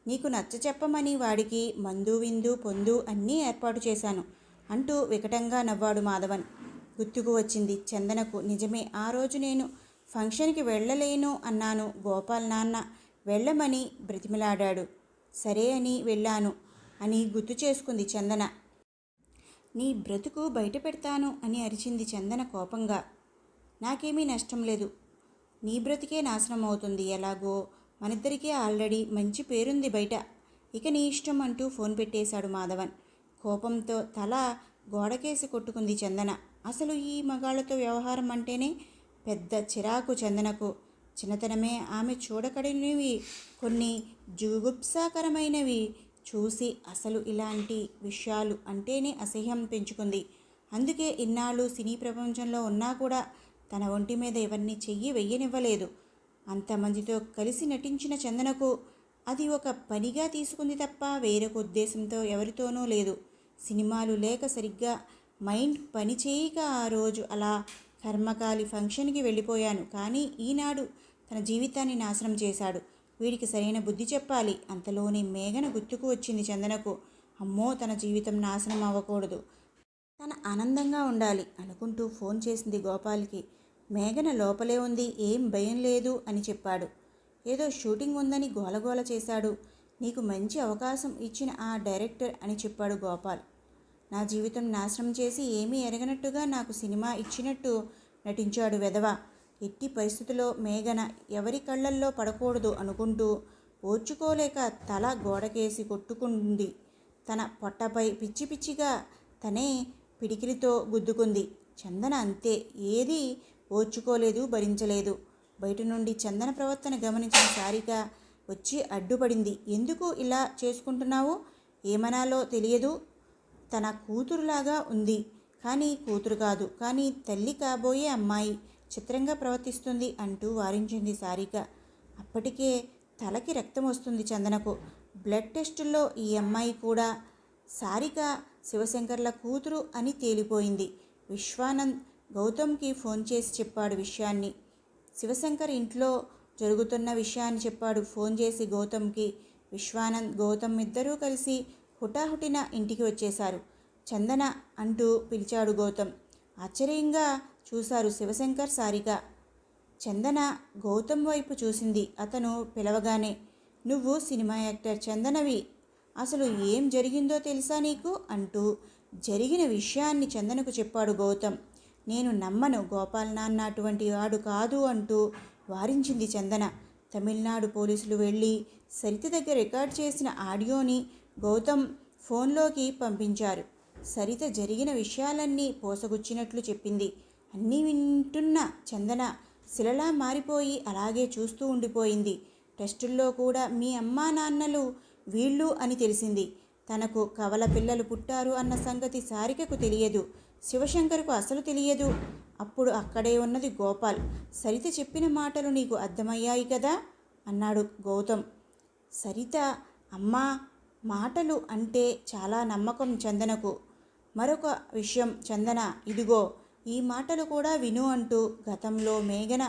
నీకు నచ్చ చెప్పమని వాడికి మందు విందు పొందు అన్నీ ఏర్పాటు చేశాను అంటూ వికటంగా నవ్వాడు మాధవన్. గుర్తుకు వచ్చింది చందనకు. నిజమే, ఆ రోజు నేను ఫంక్షన్కి వెళ్ళలేను అన్నాను. గోపాల్ నాన్న వెళ్ళమని బ్రతిమిలాడాడు. సరే అని వెళ్ళాను అని గుర్తు చేసుకుంది చందన. నీ బ్రతుకు బయట పెడతాను అని అరిచింది చందన కోపంగా. నాకేమీ నష్టం లేదు. నీ బ్రతికే నాశనం అవుతుంది. ఎలాగో మనిద్దరికీ ఆల్రెడీ మంచి పేరుంది బయట. ఇక నీ ఇష్టం అంటూ ఫోన్ పెట్టేశాడు మాధవన్. కోపంతో తల గోడకేసి కొట్టుకుంది చందన. అసలు ఈ మగాళ్లతో వ్యవహారం అంటేనే పెద్ద చిరాకు చందనకు. చిన్నతనమే ఆమె చూడకడినవి కొన్ని జుగుప్సాకరమైనవి చూసి అసలు ఇలాంటి విషయాలు అంటేనే అసహ్యం పెంచుకుంది. అందుకే ఇన్నాళ్ళు సినీ ప్రపంచంలో ఉన్నా కూడా తన ఒంటి మీద ఎవరిని చెయ్యి వెయ్యనివ్వలేదు. అంతమందితో కలిసి నటించిన చందనకు అది ఒక పనిగా తీసుకుంది తప్ప వేరొక ఉద్దేశంతో ఎవరితోనూ లేదు. సినిమాలు లేక సరిగ్గా మైండ్ పని చేయక ఆ రోజు అలా కర్మకాలి ఫంక్షన్కి వెళ్ళిపోయాను. కానీ ఈనాడు తన జీవితాన్ని నాశనం చేశాడు. వీడికి సరైన బుద్ధి చెప్పాలి. అంతలోనే మేఘన గుర్తుకు వచ్చింది చందనకు. అమ్మో, తన జీవితం నాశనం అవ్వకూడదు, తన ఆనందంగా ఉండాలి అనుకుంటూ ఫోన్ చేసింది గోపాల్కి. మేఘన లోపలే ఉంది, ఏం భయం లేదు అని చెప్పాడు. ఏదో షూటింగ్ ఉందని గోలగోల చేశాడు. నీకు మంచి అవకాశం ఇచ్చిన ఆ డైరెక్టర్ అని చెప్పాడు గోపాల్. నా జీవితం నాశనం చేసి ఏమీ ఎరగనట్టుగా నాకు సినిమా ఇచ్చినట్టు నటించాడు వెధవ. ఎట్టి పరిస్థితుల్లో మేఘన ఎవరి కళ్ళల్లో పడకూడదు అనుకుంటూ ఓర్చుకోలేక తల గోడకేసి కొట్టుకుంది. తన పొట్టపై పిచ్చి పిచ్చిగా తనే పిడికిలితో గుద్దుకుంది. చందన అంతే, ఏది ఓర్చుకోలేదు, భరించలేదు. బయట నుండి చందన ప్రవర్తన గమనించిన సారిక వచ్చి అడ్డుపడింది. ఎందుకు ఇలా చేసుకుంటున్నావు? ఏమనాలో తెలియదు. తన కూతురులాగా ఉంది, కానీ కూతురు కాదు, కానీ తల్లి కాబోయే అమ్మాయి చిత్రంగా ప్రవర్తిస్తుంది అంటూ వారించింది సారిక. అప్పటికే తలకి రక్తం వస్తుంది చందనకు. బ్లడ్ టెస్టుల్లో ఈ అమ్మాయి కూడా సారిక శివశంకర్ల కూతురు అని తేలిపోయింది. విశ్వానంద్ గౌతమ్కి ఫోన్ చేసి చెప్పాడు విషయాన్ని. శివశంకర్ ఇంట్లో జరుగుతున్న విషయాన్ని చెప్పాడు ఫోన్ చేసి గౌతమ్కి. విశ్వానంద్, గౌతమ్ ఇద్దరూ కలిసి హుటాహుటిన ఇంటికి వచ్చేశారు. చందన అంటూ పిలిచాడు గౌతమ్. ఆశ్చర్యంగా చూశారు శివశంకర్, సారిక. చందన గౌతమ్ వైపు చూసింది. అతను పిలవగానే, నువ్వు సినిమా యాక్టర్ చందనవి, అసలు ఏం జరిగిందో తెలుసా నీకు అంటూ జరిగిన విషయాన్ని చందనకు చెప్పాడు గౌతమ్. నేను నమ్మను, గోపాల్ నాన్న అటువంటి వాడు కాదు అంటూ వారించింది చందన. తమిళనాడు పోలీసులు వెళ్ళి సరిత దగ్గర రికార్డ్ చేసిన ఆడియోని గౌతమ్ ఫోన్లోకి పంపించారు. సరిత జరిగిన విషయాలన్నీ పోసగుచ్చినట్లు చెప్పింది. అన్నీ వింటున్న చందన శిలలా మారిపోయి అలాగే చూస్తూ ఉండిపోయింది. టెస్టుల్లో కూడా మీ అమ్మా నాన్నలు వీళ్ళు అని తెలిసింది. తనకు కవల పిల్లలు పుట్టారు అన్న సంగతి సారికకు తెలియదు. శివశంకర్కు అసలు తెలియదు. అప్పుడు అక్కడే ఉన్నది గోపాల్. సరిత చెప్పిన మాటలు నీకు అర్థమయ్యాయి కదా అన్నాడు గౌతమ్. సరిత అమ్మా మాటలు అంటే చాలా నమ్మకం చందనకు. మరొక విషయం చందన, ఇదిగో ఈ మాటలు కూడా విను అంటూ గతంలో మేఘన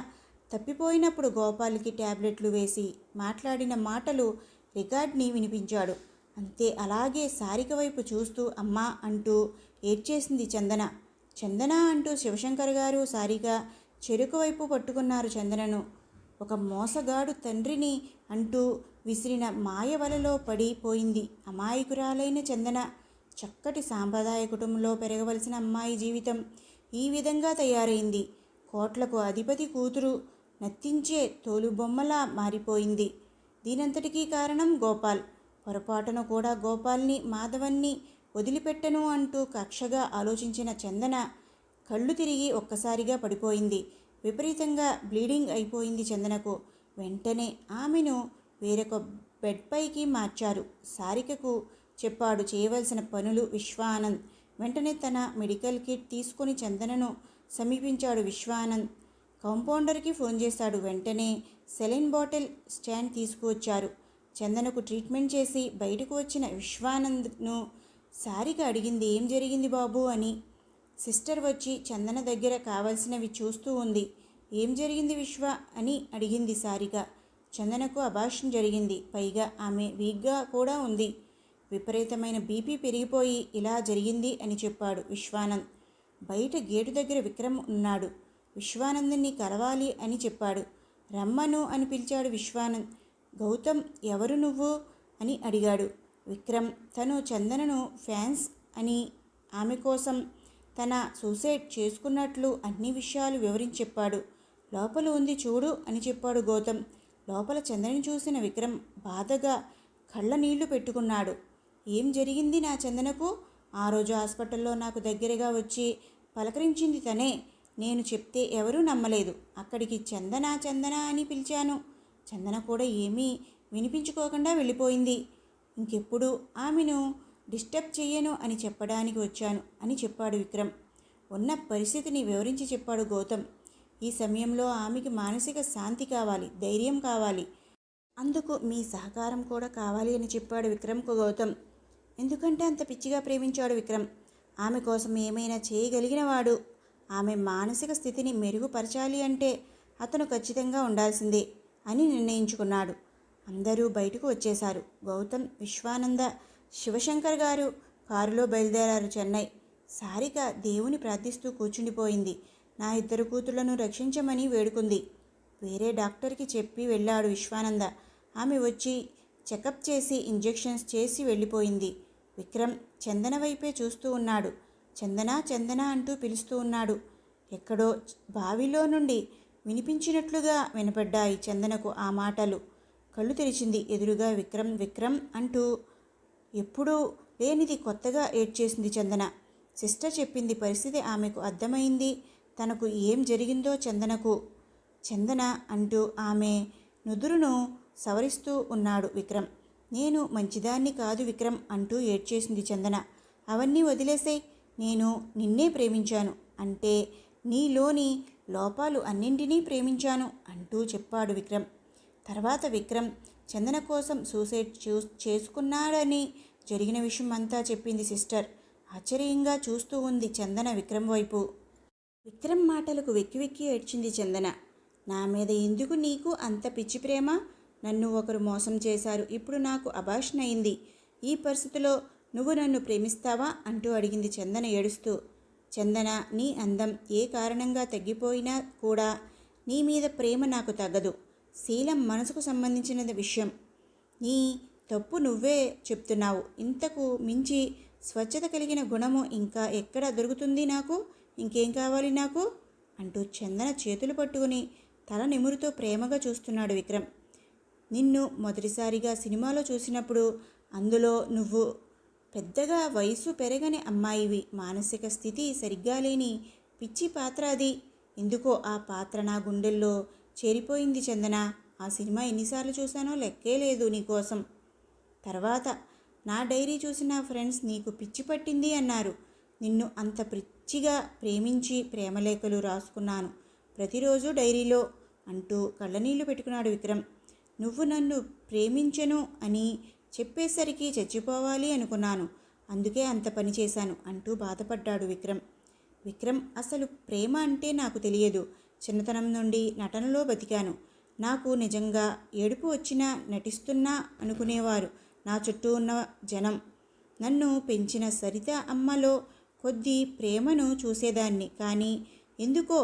తప్పిపోయినప్పుడు గోపాల్కి ట్యాబ్లెట్లు వేసి మాట్లాడిన మాటలు రికార్డ్ని వినిపించాడు. అంతే, అలాగే సారిక వైపు చూస్తూ అమ్మా అంటూ ఏడ్చేసింది చందన. చందన అంటూ శివశంకర్ గారు, సారిక చెరుకు వైపు పట్టుకున్నారు చందనను. ఒక మోసగాడు తండ్రిని అంటూ విసిరిన మాయవలలో పడిపోయింది అమాయకురాలైన చందన. చక్కటి సాంప్రదాయ కుటుంబంలో పెరగవలసిన అమ్మాయి జీవితం ఈ విధంగా తయారైంది. కోట్లకు అధిపతి కూతురు నత్తించే తోలుబొమ్మలా మారిపోయింది. దీనంతటికీ కారణం గోపాల్. పొరపాటున కూడా గోపాల్ని, మాధవన్ని వదిలిపెట్టను అంటూ కక్షగా ఆలోచించిన చందన కళ్ళు తిరిగి ఒక్కసారిగా పడిపోయింది. విపరీతంగా బ్లీడింగ్ అయిపోయింది చందనకు. వెంటనే ఆమెను వేరొక బెడ్ పైకి మార్చారు. సారికకు చెప్పాడు చేయవలసిన పనులు విశ్వానంద్. వెంటనే తన మెడికల్ కిట్ తీసుకొని చందనను సమీపించాడు విశ్వానంద్. కాంపౌండర్కి ఫోన్ చేశాడు. వెంటనే సెలైన్ బాటిల్ స్టాండ్ తీసుకువచ్చారు. చందనకు ట్రీట్మెంట్ చేసి బయటకు వచ్చిన విశ్వానంద్ను సారిక అడిగింది, ఏం జరిగింది బాబు అని. సిస్టర్ వచ్చి చందన దగ్గర కావాల్సినవి చూస్తూ ఉంది. ఏం జరిగింది విశ్వ అని అడిగింది సారిక. చందనకు అబార్షన్ జరిగింది, పైగా ఆమె వీక్గా కూడా ఉంది. విపరీతమైన బీపీ పెరిగిపోయి ఇలా జరిగింది అని చెప్పాడు విశ్వానంద్. బయట గేటు దగ్గర విక్రమ్ ఉన్నాడు. విశ్వానంద్ని కలవాలి అని చెప్పాడు. రమ్మను అని పిలిచాడు విశ్వానంద్. గౌతమ్, ఎవరు నువ్వు అని అడిగాడు విక్రమ్. తను చందనను ఫ్యాన్స్ అని, ఆమె కోసం తన సూసైడ్ చేసుకున్నట్లు అన్ని విషయాలు వివరించి చెప్పాడు. లోపల ఉంది చూడు అని చెప్పాడు గౌతమ్. లోపల చందనని చూసిన విక్రమ్ బాధగా కళ్ళ నీళ్లు పెట్టుకున్నాడు. ఏం జరిగింది నా చందనకు? ఆ రోజు హాస్పిటల్లో నాకు దగ్గరగా వచ్చి పలకరించింది తనే. నేను చెప్తే ఎవరూ నమ్మలేదు. అక్కడికి చందన చందన అని పిలిచాను. చందన కూడా ఏమీ వినిపించుకోకుండా వెళ్ళిపోయింది. ఇంకెప్పుడు ఆమెను డిస్టర్బ్ చెయ్యను అని చెప్పడానికి వచ్చాను అని చెప్పాడు విక్రమ్. ఉన్న పరిస్థితిని వివరించి చెప్పాడు గౌతమ్. ఈ సమయంలో ఆమెకి మానసిక శాంతి కావాలి, ధైర్యం కావాలి. అందుకు మీ సహకారం కూడా కావాలి అని చెప్పాడు విక్రమ్కు గౌతమ్. ఎందుకంటే అంత పిచ్చిగా ప్రేమించాడు విక్రమ్. ఆమె కోసం ఏమైనా చేయగలిగినవాడు. ఆమె మానసిక స్థితిని మెరుగుపరచాలి అంటే అతను ఖచ్చితంగా ఉండాల్సిందే అని నిర్ణయించుకున్నాడు. అందరూ బయటకు వచ్చేశారు. గౌతమ్, విశ్వానంద, శివశంకర్ గారు కారులో బయలుదేరారు చెన్నై. సారిక దేవుని ప్రార్థిస్తూ కూర్చుండిపోయింది. నా 2 కూతుళ్లను రక్షించమని వేడుకుంది. వేరే డాక్టర్కి చెప్పి వెళ్ళాడు విశ్వానంద. ఆమె వచ్చి చెకప్ చేసి ఇంజెక్షన్స్ చేసి వెళ్ళిపోయింది. విక్రమ్ చందన వైపే చూస్తూ ఉన్నాడు. చందన చందన అంటూ పిలుస్తూ ఉన్నాడు. ఎక్కడో బావిలో నుండి వినిపించినట్లుగా వినపడ్డాయి చందనకు ఆ మాటలు. కళ్ళు తెరిచింది. ఎదురుగా విక్రమ్ విక్రమ్ అంటూ ఎప్పుడూ లేనిది కొత్తగా ఏడ్చేసింది చందన. సిస్టర్ చెప్పింది పరిస్థితి ఆమెకు అర్థమైంది. తనకు ఏం జరిగిందో చందనకు. చందన అంటూ ఆమె నుదురును సవరిస్తూ ఉన్నాడు విక్రమ్. నేను మంచిదాన్ని కాదు విక్రమ్ అంటూ ఏడ్చేసింది చందన. అవన్నీ వదిలేసే, నేను నిన్నే ప్రేమించాను అంటే నీలోని లోపాలు అన్నింటినీ ప్రేమించాను అంటూ చెప్పాడు విక్రమ్. తర్వాత విక్రమ్ చందన కోసం సూసైడ్ చేసుకున్నాడని జరిగిన విషయం అంతా చెప్పింది సిస్టర్. ఆశ్చర్యంగా చూస్తూ ఉంది చందన విక్రమ్ వైపు. విక్రమ్ మాటలకు వెక్కి వెక్కి ఏడ్చింది చందన. నా మీద ఎందుకు నీకు అంత పిచ్చి ప్రేమ? నన్ను ఒకరు మోసం చేశారు. ఇప్పుడు నాకు అబార్షన్ అయింది. ఈ పరిస్థితిలో నువ్వు నన్ను ప్రేమిస్తావా అంటూ అడిగింది చందన ఏడుస్తూ. చందన, నీ అందం ఏ కారణంగా తగ్గిపోయినా కూడా నీ మీద ప్రేమ నాకు తగ్గదు. శీలం మనసుకు సంబంధించిన విషయం. నీ తప్పు నువ్వే చెప్తున్నావు. ఇంతకు మించి స్వచ్ఛత కలిగిన గుణము ఇంకా ఎక్కడ దొరుకుతుంది నాకు? ఇంకేం కావాలి నాకు అంటూ చందన చేతులు పట్టుకుని తల నిమురుతో ప్రేమగా చూస్తున్నాడు విక్రమ్. నిన్ను మొదటిసారిగా సినిమాలో చూసినప్పుడు అందులో నువ్వు పెద్దగా వయసు పెరగని అమ్మాయివి. మానసిక స్థితి సరిగ్గా లేని పిచ్చి పాత్ర అది. ఎందుకో ఆ పాత్ర నా గుండెల్లో చేరిపోయింది చందన. ఆ సినిమా ఎన్నిసార్లు చూశానో లెక్కే లేదు నీకోసం. తర్వాత నా డైరీ చూసిన ఫ్రెండ్స్ నీకు పిచ్చి పట్టింది అన్నారు. నిన్ను అంత పిచ్చిగా ప్రేమించి ప్రేమలేఖలు రాసుకున్నాను ప్రతిరోజు డైరీలో అంటూ కళ్ళనీళ్లు పెట్టుకున్నాడు విక్రమ్. నువ్వు నన్ను ప్రేమించను అని చెప్పేసరికి చచ్చిపోవాలి అనుకున్నాను. అందుకే అంత పని చేశాను అంటూ బాధపడ్డాడు విక్రమ్. విక్రమ్, అసలు ప్రేమ అంటే నాకు తెలియదు. చిన్నతనం నుండి నటనలో బతికాను. నాకు నిజంగా ఏడుపు వచ్చినా నటిస్తున్నా అనుకునేవారు నా చుట్టూ ఉన్న జనం. నన్ను పెంచిన సరిత అమ్మలో కొద్ది ప్రేమను చూసేదాన్ని. కానీ ఎందుకో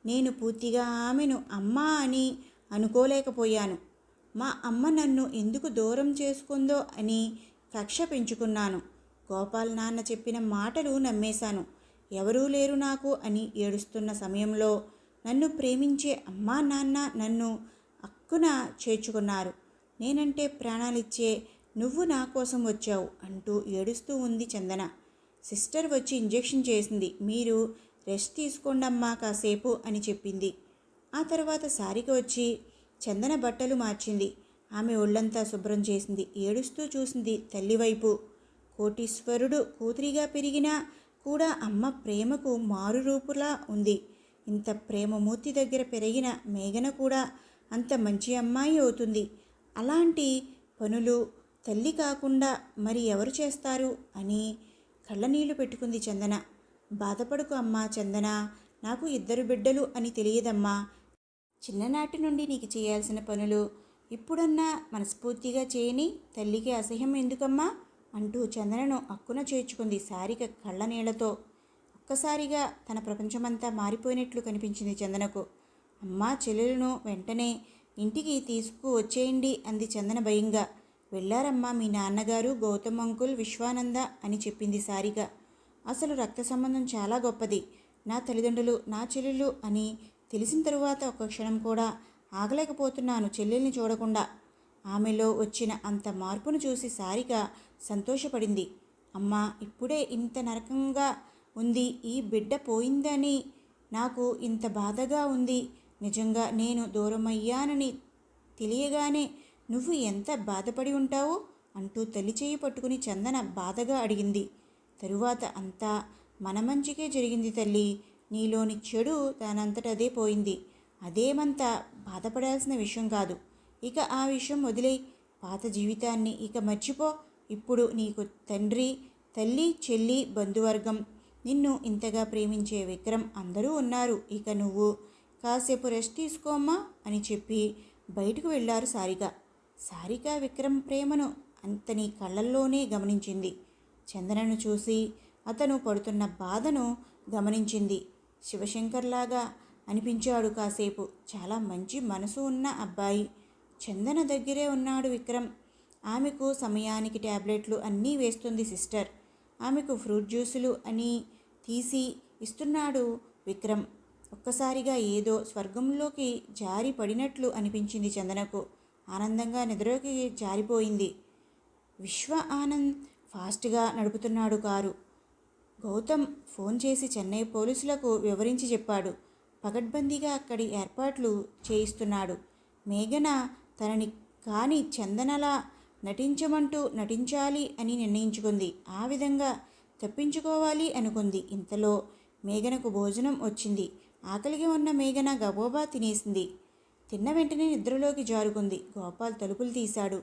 నేను పూర్తిగా ఆమెను అమ్మ అని అనుకోలేకపోయాను. మా అమ్మ నన్ను ఎందుకు దూరం చేసుకుందో అని కక్ష పెంచుకున్నాను. గోపాల్ నాన్న చెప్పిన మాటలు నమ్మేశాను. ఎవరూ లేరు నాకు అని ఏడుస్తున్న సమయంలో నన్ను ప్రేమించే అమ్మా నాన్న నన్ను అక్కున చేర్చుకున్నారు. నేనంటే ప్రాణాలిచ్చే నువ్వు నా కోసం వచ్చావు అంటూ ఏడుస్తూ ఉంది చందన. సిస్టర్ వచ్చి ఇంజెక్షన్ చేసింది. మీరు రెస్ట్ తీసుకోండమ్మా కాసేపు అని చెప్పింది. ఆ తర్వాత సారిక వచ్చి చందన బట్టలు మార్చింది. ఆమె ఒళ్ళంతా శుభ్రం చేసింది. ఏడుస్తూ చూసింది తల్లివైపు. కోటీశ్వరుడు కూతురిగా పెరిగినా కూడా అమ్మ ప్రేమకు మారురూపులా ఉంది. ఇంత ప్రేమమూర్తి దగ్గర పెరిగిన మేఘన కూడా అంత మంచి అమ్మాయి అవుతుంది. అలాంటి పనులు తల్లి కాకుండా మరి ఎవరు చేస్తారు అని కళ్ళనీళ్లు పెట్టుకుంది చందన. బాధపడుకు అమ్మా చందన, నాకు 2 బిడ్డలు అని తెలియదమ్మా. చిన్ననాటి నుండి నీకు చేయాల్సిన పనులు ఇప్పుడన్నా మనస్ఫూర్తిగా చేయని తల్లికి అసహ్యం ఎందుకమ్మా అంటూ చందనను అక్కున చేర్చుకుంది సారిక కళ్ళనీళ్లతో. ఒక్కసారిగా తన ప్రపంచమంతా మారిపోయినట్లు కనిపించింది చందనకు. అమ్మా చెల్లెలను వెంటనే ఇంటికి తీసుకువచ్చేయండి అంది చందన భయంగా. వెళ్ళారమ్మా మీ నాన్నగారు, గౌతమ్ అంకుల్, విశ్వానంద అని చెప్పింది సారిక. అసలు రక్త సంబంధం చాలా గొప్పది. నా తల్లిదండ్రులు నా చెల్లెలు అని తెలిసిన తరువాత ఒక్క క్షణం కూడా ఆగలేకపోతున్నాను చెల్లెల్ని చూడకుండా. ఆమెలో వచ్చిన అంత మార్పును చూసి సారిక సంతోషపడింది. అమ్మా, ఇప్పుడే ఇంత నరకంగా ఉంది, ఈ బిడ్డ పోయిందని నాకు ఇంత బాధగా ఉంది. నిజంగా నేను దూరమయ్యానని తెలియగానే నువ్వు ఎంత బాధపడి ఉంటావు అంటూ తల్లి చేయి పట్టుకుని చందన బాధగా అడిగింది. తరువాత అంతా మన మంచికే జరిగింది తల్లి. నీలోని చెడు దానంతటదే పోయింది. అదేమంతా బాధపడాల్సిన విషయం కాదు. ఇక ఆ విషయం వదిలే, పాత జీవితాన్ని ఇక మర్చిపో. ఇప్పుడు నీకు తండ్రి, తల్లి, చెల్లి, బంధువర్గం, నిన్ను ఇంతగా ప్రేమించే విక్రమ్ అందరూ ఉన్నారు. ఇక నువ్వు కాసేపు రెస్ట్ తీసుకోమ్మా అని చెప్పి బయటకు వెళ్ళారు సారిక. సారిక విక్రమ్ ప్రేమను అతని కళ్ళల్లోనే గమనించింది. చందనను చూసి అతను పడుతున్న బాధను గమనించింది. శివశంకర్లాగా అనిపించాడు కాసేపు. చాలా మంచి మనసు ఉన్న అబ్బాయి. చందన దగ్గరే ఉన్నాడు విక్రమ్. ఆమెకు సమయానికి ట్యాబ్లెట్లు అన్నీ వేస్తుంది సిస్టర్. ఆమెకు ఫ్రూట్ జ్యూసులు అని తీసి ఇస్తున్నాడు విక్రమ్. ఒక్కసారిగా ఏదో స్వర్గంలోకి జారి పడినట్లు అనిపించింది చందనకు. ఆనందంగా నిద్రలోకి జారిపోయింది. విశ్వ ఆనంద్ ఫాస్ట్గా నడుపుతున్నాడు కారు. గౌతమ్ ఫోన్ చేసి చెన్నై పోలీసులకు వివరించి చెప్పాడు. పకడ్బందీగా అక్కడి ఏర్పాట్లు చేయిస్తున్నాడు. మేఘన తనని కాని చందనలా నటించమంటూ నటించాలి అని నిర్ణయించుకుంది. ఆ విధంగా తప్పించుకోవాలి అనుకుంది. ఇంతలో మేఘనకు భోజనం వచ్చింది. ఆకలిగా ఉన్న మేఘన గబోబా తినేసింది. తిన్న వెంటనే నిద్రలోకి జారుకుంది. గోపాల్ తలుపులు తీశాడు.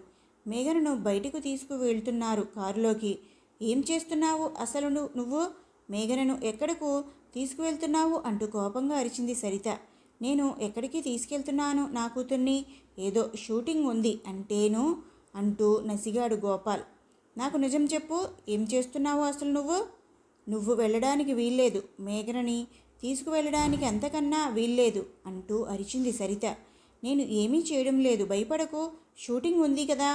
మేఘనను బయటకు తీసుకువెళ్తున్నారు కారులోకి. ఏం చేస్తున్నావు అసలు నువ్వు? మేఘనను ఎక్కడకు తీసుకువెళ్తున్నావు అంటూ కోపంగా అరిచింది సరిత. నేను ఎక్కడికి తీసుకెళ్తున్నాను నా కూతుర్ని? ఏదో షూటింగ్ ఉంది అంటేను అంటూ నసిగాడు గోపాల్. నాకు నిజం చెప్పు, ఏం చేస్తున్నావు అసలు నువ్వు వెళ్ళడానికి వీల్లేదు. మేఘనని తీసుకువెళ్ళడానికి అంతకన్నా వీల్లేదు అంటూ అరిచింది సరిత. నేను ఏమీ చేయడం లేదు, భయపడకు. షూటింగ్ ఉంది కదా,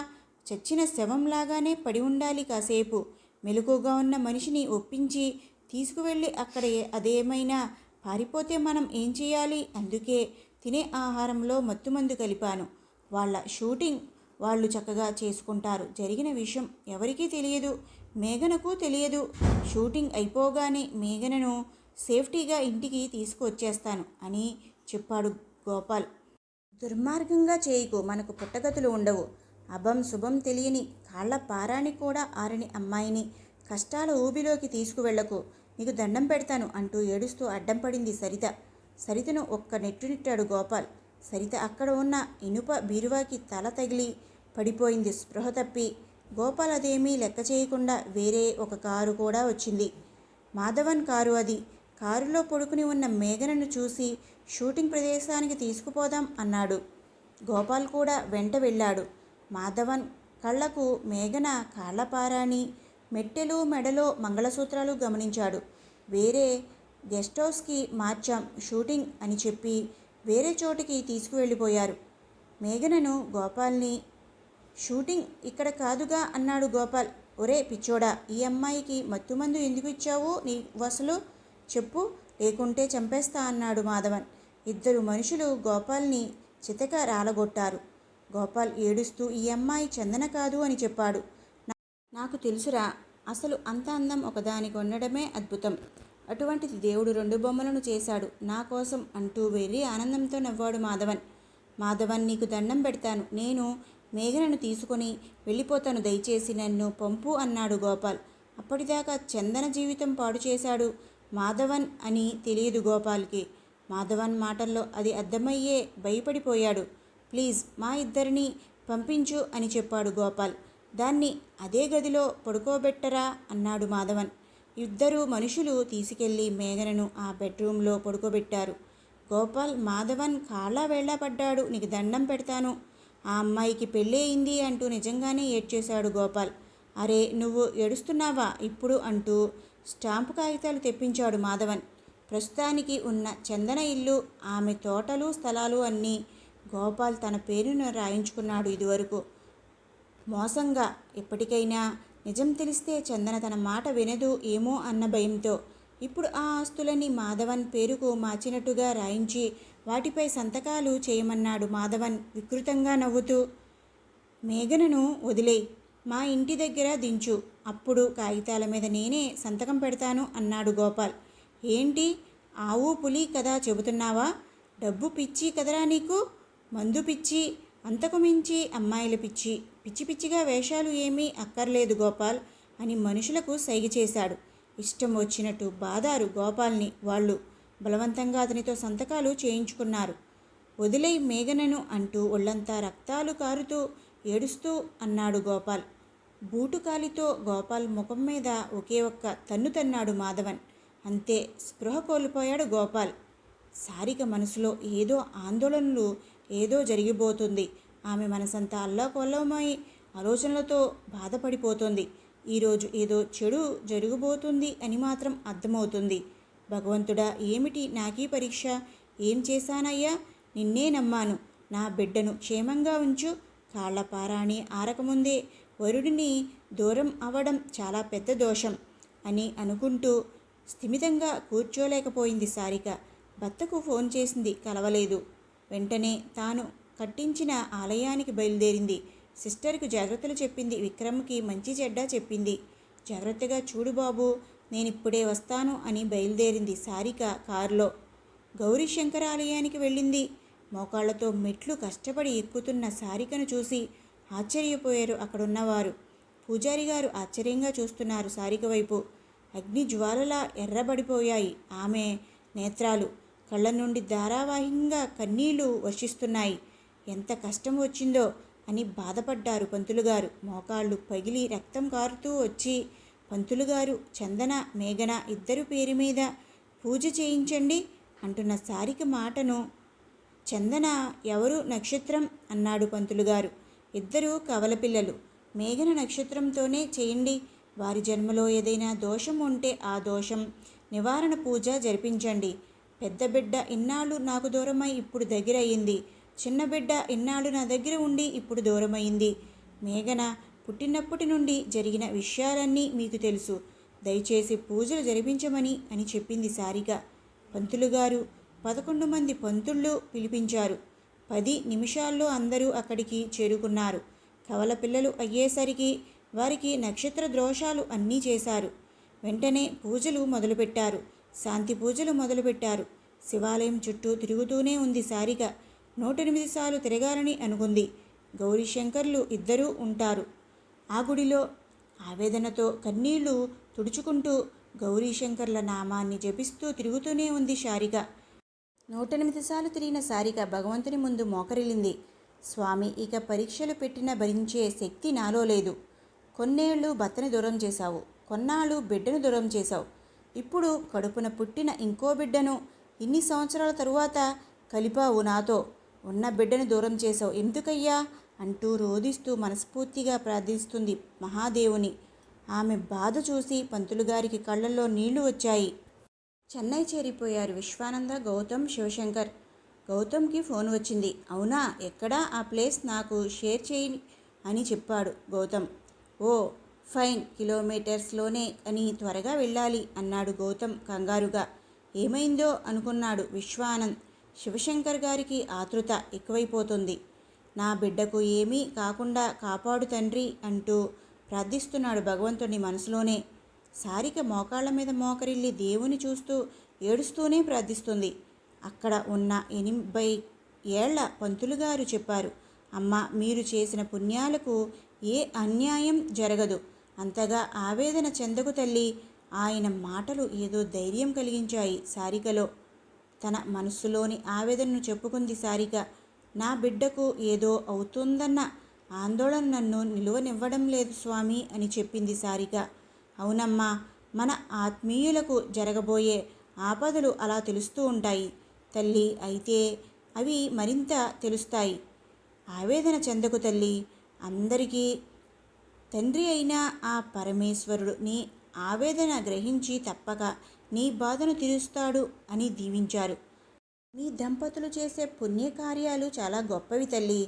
చచ్చిన శవంలాగానే పడి ఉండాలి కాసేపు. మెలకుగా ఉన్న మనిషిని ఒప్పించి తీసుకువెళ్ళి అక్కడ అదేమైనా పారిపోతే మనం ఏం చేయాలి? అందుకే తినే ఆహారంలో మత్తుమందు కలిపాను. వాళ్ళ షూటింగ్ వాళ్ళు చక్కగా చేసుకుంటారు. జరిగిన విషయం ఎవరికీ తెలియదు, మేఘనకు తెలియదు. షూటింగ్ అయిపోగానే మేఘనను సేఫ్టీగా ఇంటికి తీసుకువచ్చేస్తాను అని చెప్పాడు గోపాల్. దుర్మార్గంగా చేయకు, మనకు పుట్టగతులు ఉండవు. అభం శుభం తెలియని కాళ్ల పారాని కూడా ఆరని అమ్మాయిని కష్టాల ఊబిలోకి తీసుకువెళ్లకు, నీకు దండం పెడతాను అంటూ ఏడుస్తూ అడ్డం పడింది సరిత. సరితను ఒక్క నెట్టాడు గోపాల్. సరిత అక్కడ ఉన్న ఇనుప బీరువాకి తల తగిలి పడిపోయింది స్పృహ తప్పి. గోపాల్ అదేమీ లెక్క చేయకుండా వేరే ఒక కారు కూడా వచ్చింది. మాధవన్ కారు అది. కారులో పడుకుని ఉన్న మేఘనను చూసి షూటింగ్ ప్రదేశానికి తీసుకుపోదాం అన్నాడు. గోపాల్ కూడా వెంట వెళ్ళాడు. మాధవన్ కళ్ళకు మేఘన కాళ్లపారాని, మెట్టెలు, మెడలో మంగళసూత్రాలు గమనించాడు. వేరే గెస్ట్ హౌస్కి మార్చాం షూటింగ్ అని చెప్పి వేరే చోటికి తీసుకువెళ్ళిపోయారు. మేఘనను గోపాల్ని షూటింగ్ ఇక్కడ కాదుగా అన్నాడు గోపాల్. ఒరే పిచ్చోడా, ఈ అమ్మాయికి మత్తుమందు ఎందుకు ఇచ్చావు నీ అసలు చెప్పు, లేకుంటే చంపేస్తా అన్నాడు మాధవన్. ఇద్దరు మనుషులు గోపాల్ని చితక రాలగొట్టారు. గోపాల్ ఏడుస్తూ ఈ అమ్మాయి చందన కాదు అని చెప్పాడు. నాకు తెలుసురా, అసలు అంత అందం ఒకదానికి ఉండడమే అద్భుతం. అటువంటిది దేవుడు 2 బొమ్మలను చేశాడు నా కోసం అంటూ వెర్రి ఆనందంతో నవ్వాడు మాధవన్. మాధవన్, నీకు దండం పెడతాను, నేను మేఘనను తీసుకొని వెళ్ళిపోతాను, దయచేసి నన్ను పంపు అన్నాడు గోపాల్. అప్పటిదాకా చందన జీవితం పాడు చేశాడు మాధవన్ అని తెలియదు గోపాల్కి. మాధవన్ మాటల్లో అది అర్థమయ్యే భయపడిపోయాడు. ప్లీజ్ మా ఇద్దరిని పంపించు అని చెప్పాడు గోపాల్. దాన్ని అదే గదిలో పడుకోబెట్టరా అన్నాడు మాధవన్. ఇద్దరు మనుషులు తీసుకెళ్లి మేఘనను ఆ బెడ్రూమ్లో పడుకోబెట్టారు. గోపాల్ మాధవన్ కాళ్ళ వేళ్లపడ్డాడు. నీకు దండం పెడతాను, ఆ అమ్మాయికి పెళ్ళి అయింది అంటూ నిజంగానే ఏడ్చేశాడు గోపాల్. అరే నువ్వు ఏడుస్తున్నావా ఇప్పుడు అంటూ స్టాంపు కాగితాలు తెప్పించాడు మాధవన్. ప్రస్తుతానికి ఉన్న చందన ఇల్లు, ఆమె తోటలు, స్థలాలు అన్నీ గోపాల్ తన పేరును రాయించుకున్నాడు. ఇదివరకు మోసంగా, ఎప్పటికైనా నిజం తెలిస్తే చందన తన మాట వినదు ఏమో అన్న భయంతో ఇప్పుడు ఆ ఆస్తులని మాధవన్ పేరుకు మార్చినట్టుగా రాయించి వాటిపై సంతకాలు చేయమన్నాడు మాధవన్ వికృతంగా నవ్వుతూ. మేఘనను వదిలేయ్, మా ఇంటి దగ్గర దించు, అప్పుడు కాగితాల మీద నేనే సంతకం పెడతాను అన్నాడు గోపాల్. ఏంటి, ఆవు పులి కదా చెబుతున్నావా? డబ్బు పిచ్చి కదరా నీకు, మందు పిచ్చి, అంతకు మించి అమ్మాయిల పిచ్చి. పిచ్చి పిచ్చిగా వేషాలు ఏమీ అక్కర్లేదు గోపాల్ అని మనుషులకు సైగ చేశాడు. ఇష్టం వచ్చినట్టు బాదారు గోపాల్ని వాళ్ళు. బలవంతంగా అతనితో సంతకాలు చేయించుకున్నారు. వదిలేయ్ మేఘనను అంటూ ఒళ్ళంతా రక్తాలు కారుతూ ఏడుస్తూ అన్నాడు గోపాల్. బూటుకాలితో గోపాల్ ముఖం మీద ఒకే ఒక్క తన్ను తన్నాడు మాధవన్. అంతే, స్పృహ కోల్పోయాడు గోపాల్. సారిక మనసులో ఏదో ఆందోళనలు, ఏదో జరిగిపోతుంది. ఆమె మనసంతా అల్లాకొల్లమై ఆలోచనలతో బాధపడిపోతుంది. ఈరోజు ఏదో చెడు జరగబోతుంది అని మాత్రం అర్థమవుతుంది. భగవంతుడా, ఏమిటి నాకీ పరీక్ష? ఏం చేశానయ్యా? నిన్నే నమ్మాను. నా బిడ్డను క్షేమంగా ఉంచు. కాళ్ల పారాణి ఆరకముందే వరుడిని దూరం అవ్వడం చాలా పెద్ద దోషం అని అనుకుంటూ స్థిమితంగా కూర్చోలేకపోయింది సారిక. భర్తకు ఫోన్ చేసింది, కలవలేదు. వెంటనే తాను కట్టించిన ఆలయానికి బయలుదేరింది. సిస్టర్కు జాగ్రత్తలు చెప్పింది. విక్రమ్కి మంచి చెడ్డ చెప్పింది. జాగ్రత్తగా చూడు బాబు, నేనిప్పుడే వస్తాను అని బయలుదేరింది సారిక కారులో. గౌరీశంకర ఆలయానికి వెళ్ళింది. మోకాళ్లతో మెట్లు కష్టపడి ఎక్కుతున్న సారికను చూసి ఆశ్చర్యపోయారు అక్కడున్నవారు. పూజారి గారు ఆశ్చర్యంగా చూస్తున్నారు సారిక వైపు. అగ్ని జ్వాలలా ఎర్రబడిపోయాయి ఆమె నేత్రాలు. కళ్ళ నుండి ధారావాహికంగా కన్నీళ్లు వర్షిస్తున్నాయి. ఎంత కష్టం వచ్చిందో అని బాధపడ్డారు పంతులుగారు. మోకాళ్ళు పగిలి రక్తం కారుతూ వచ్చి, పంతులుగారు చందన, మేఘన ఇద్దరు పేరు మీద పూజ చేయించండి అంటున్న సారిక మాటను, చందన ఎవరు, నక్షత్రం అన్నాడు పంతులుగారు. ఇద్దరు కవలపిల్లలు, మేఘన నక్షత్రంతోనే చేయండి. వారి జన్మలో ఏదైనా దోషం ఉంటే ఆ దోషం నివారణ పూజ జరిపించండి. పెద్ద బిడ్డ ఇన్నాళ్ళు నాకు దూరమై ఇప్పుడు దగ్గర అయ్యింది. చిన్న బిడ్డ ఇన్నాళ్ళు నా దగ్గర ఉండి ఇప్పుడు దూరమైంది. మేఘన పుట్టినప్పటి నుండి జరిగిన విషయాలన్నీ మీకు తెలుసు. దయచేసి పూజలు జరిపించమని అని చెప్పింది సారిక. పంతులుగారు 11 మంది పంతుళ్ళు పిలిపించారు. 10 నిమిషాల్లో అందరూ అక్కడికి చేరుకున్నారు. కవల పిల్లలు అయ్యేసరికి వారికి నక్షత్ర దోషాలు అన్నీ చేశారు. వెంటనే పూజలు మొదలుపెట్టారు. శాంతి పూజలు మొదలుపెట్టారు. శివాలయం చుట్టూ తిరుగుతూనే ఉంది సారిక. 108 సార్లు తిరగాలని అనుకుంది. గౌరీశంకర్లు ఇద్దరూ ఉంటారు ఆ గుడిలో. ఆవేదనతో కన్నీళ్లు తుడుచుకుంటూ గౌరీశంకర్ల నామాన్ని జపిస్తూ తిరుగుతూనే ఉంది సారిక. 108 సార్లు తిరిగిన సారిక భగవంతుని ముందు మోకరిల్లింది. స్వామి, ఇక పరీక్షలు పెట్టిన భరించే శక్తి నాలో లేదు. కొన్నేళ్లు భర్తని దూరం చేశావు, కొన్నాళ్ళు బిడ్డను దూరం చేశావు. ఇప్పుడు కడుపున పుట్టిన ఇంకో బిడ్డను ఇన్ని సంవత్సరాల తరువాత కలిపావు నాతో. ఉన్న బిడ్డను దూరం చేశావు ఎందుకయ్యా అంటూ రోదిస్తూ మనస్ఫూర్తిగా ప్రార్థిస్తుంది మహాదేవుని. ఆమె బాధ చూసి పంతులుగారికి కళ్ళల్లో నీళ్లు వచ్చాయి. చెన్నై చేరిపోయారు విశ్వానంద, గౌతమ్, శివశంకర్. గౌతమ్కి ఫోన్ వచ్చింది. అవునా, ఎక్కడా ఆ ప్లేస్ నాకు షేర్ చేయి అని చెప్పాడు గౌతమ్. ఓ ఫైన్, కిలోమీటర్స్లోనే అని త్వరగా వెళ్ళాలి అన్నాడు గౌతమ్ కంగారుగా. ఏమైందో అనుకున్నాడు విశ్వానంద్. శివశంకర్ గారికి ఆతృత ఎక్కువైపోతుంది. నా బిడ్డకు ఏమీ కాకుండా కాపాడు తండ్రి అంటూ ప్రార్థిస్తున్నాడు భగవంతుని మనసులోనే. సారిక మోకాళ్ల మీద మోకరిల్లి దేవుని చూస్తూ ఏడుస్తూనే ప్రార్థిస్తుంది. అక్కడ ఉన్న 80 ఏళ్ల పంతులుగారు చెప్పారు, అమ్మ, మీరు చేసిన పుణ్యాలకు ఏ అన్యాయం జరగదు. అంతగా ఆవేదన చెందకు తల్లి. ఆయన మాటలు ఏదో ధైర్యం కలిగించాయి సారికలో. తన మనస్సులోని ఆవేదనను చెప్పుకుంది సారిక. నా బిడ్డకు ఏదో అవుతుందన్న ఆందోళన నన్ను నిలువనివ్వడం లేదు స్వామి అని చెప్పింది సారిక. అవునమ్మా, మన ఆత్మీయులకు జరగబోయే ఆపదలు అలా తెలుస్తూ ఉంటాయి తల్లి. అయితే అవి మరింత తెలుస్తాయి. ఆవేదన చెందకు తల్లి. అందరికీ తండ్రి అయిన ఆ పరమేశ్వరుడు నీ ఆవేదన గ్రహించి తప్పక నీ బాధను తీరుస్తాడు అని దీవించారు. మీ దంపతులు చేసే పుణ్యకార్యాలు చాలా గొప్పవి తల్లి.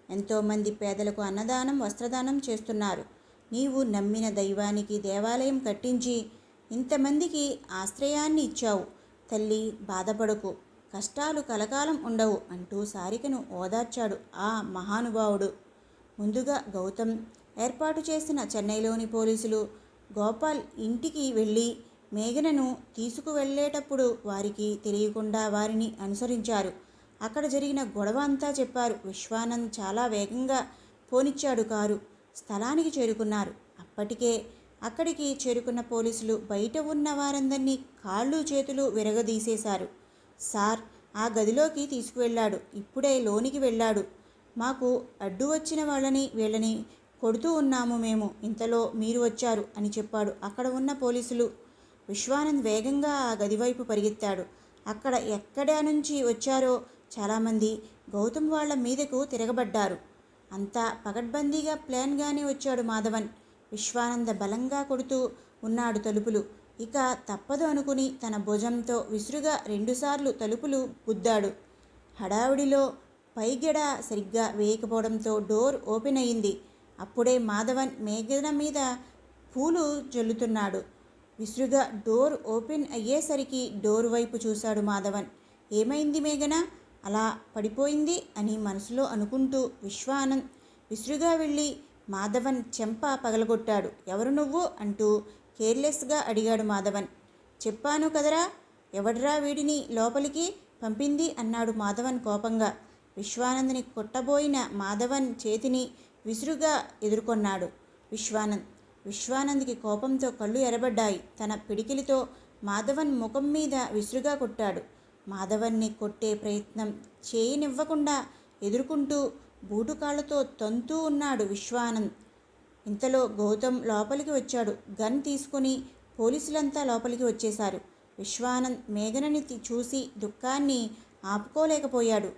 ఎంతోమంది పేదలకు అన్నదానం, వస్త్రదానం చేస్తున్నారు. నీవు నమ్మిన దైవానికి దేవాలయం కట్టించి ఇంతమందికి ఆశ్రయాన్ని ఇచ్చావు తల్లి. బాధపడకు. కష్టాలు కలకాలం ఉండవు అంటూ సారికను ఓదార్చాడు ఆ మహానుభావుడు. ముందుగా గౌతమ్ ఏర్పాటు చేసిన చెన్నైలోని పోలీసులు గోపాల్ ఇంటికి వెళ్ళి మేఘనను తీసుకువెళ్ళేటప్పుడు వారికి తెలియకుండా వారిని అనుసరించారు. అక్కడ జరిగిన గొడవ అంతా చెప్పారు. విశ్వానంద్ చాలా వేగంగా పోనిచ్చాడు కారు. స్థలానికి చేరుకున్నారు. అప్పటికే అక్కడికి చేరుకున్న పోలీసులు బయట ఉన్న వారందరినీ కాళ్ళు చేతులు విరగదీసేశారు. సార్, ఆ గదిలోకి తీసుకువెళ్ళాడు, ఇప్పుడే లోనికి వెళ్ళాడు. మాకు అడ్డు వచ్చిన వీళ్ళని కొడుతూ ఉన్నాము మేము, ఇంతలో మీరు వచ్చారు అని చెప్పాడు అక్కడ ఉన్న పోలీసులు. విశ్వానంద్ వేగంగా ఆ గదివైపు పరిగెత్తాడు. అక్కడ ఎక్కడా నుంచి వచ్చారో చాలామంది గౌతమ్ వాళ్ల మీదకు తిరగబడ్డారు. అంతా పకడ్బందీగా ప్లాన్గానే వచ్చాడు మాధవన్. విశ్వానంద బలంగా కొడుతూ ఉన్నాడు తలుపులు. ఇక తప్పదు అనుకుని తన భుజంతో విసురుగా 2 సార్లు తలుపులు గుద్దాడు. హడావుడిలో పైగెడ సరిగ్గా వేయకపోవడంతో డోర్ ఓపెన్ అయింది. అప్పుడే మాధవన్ మేఘన మీద పూలు జల్లుతున్నాడు. విసురుగా డోర్ ఓపెన్ అయ్యేసరికి డోర్ వైపు చూశాడు మాధవన్. ఏమైంది మేఘన అలా పడిపోయింది అని మనసులో అనుకుంటూ విశ్వానంద్ విసురుగా వెళ్ళి మాధవన్ చెంప పగలగొట్టాడు. ఎవరు నువ్వు అంటూ కేర్లెస్గా అడిగాడు మాధవన్. చెప్పాను కదరా, ఎవడ్రా వీడిని లోపలికి పంపింది అన్నాడు మాధవన్ కోపంగా. విశ్వానంద్ని కొట్టబోయిన మాధవన్ చేతిని విసురుగా ఎదుర్కొన్నాడు విశ్వానంద్కి కోపంతో కళ్ళు ఎర్రబడ్డాయి. తన పిడికిలితో మాధవన్ ముఖం మీద విసురుగా కొట్టాడు. మాధవన్ని కొట్టే ప్రయత్నం చేయనివ్వకుండా ఎదుర్కొంటూ బూటుకాళ్లతో తంతూ ఉన్నాడు విశ్వానంద్. ఇంతలో గౌతమ్ లోపలికి వచ్చాడు. గన్ తీసుకుని పోలీసులంతా లోపలికి వచ్చేశారు. విశ్వానంద్ మేఘనని చూసి దుఃఖాన్ని ఆపుకోలేకపోయాడు.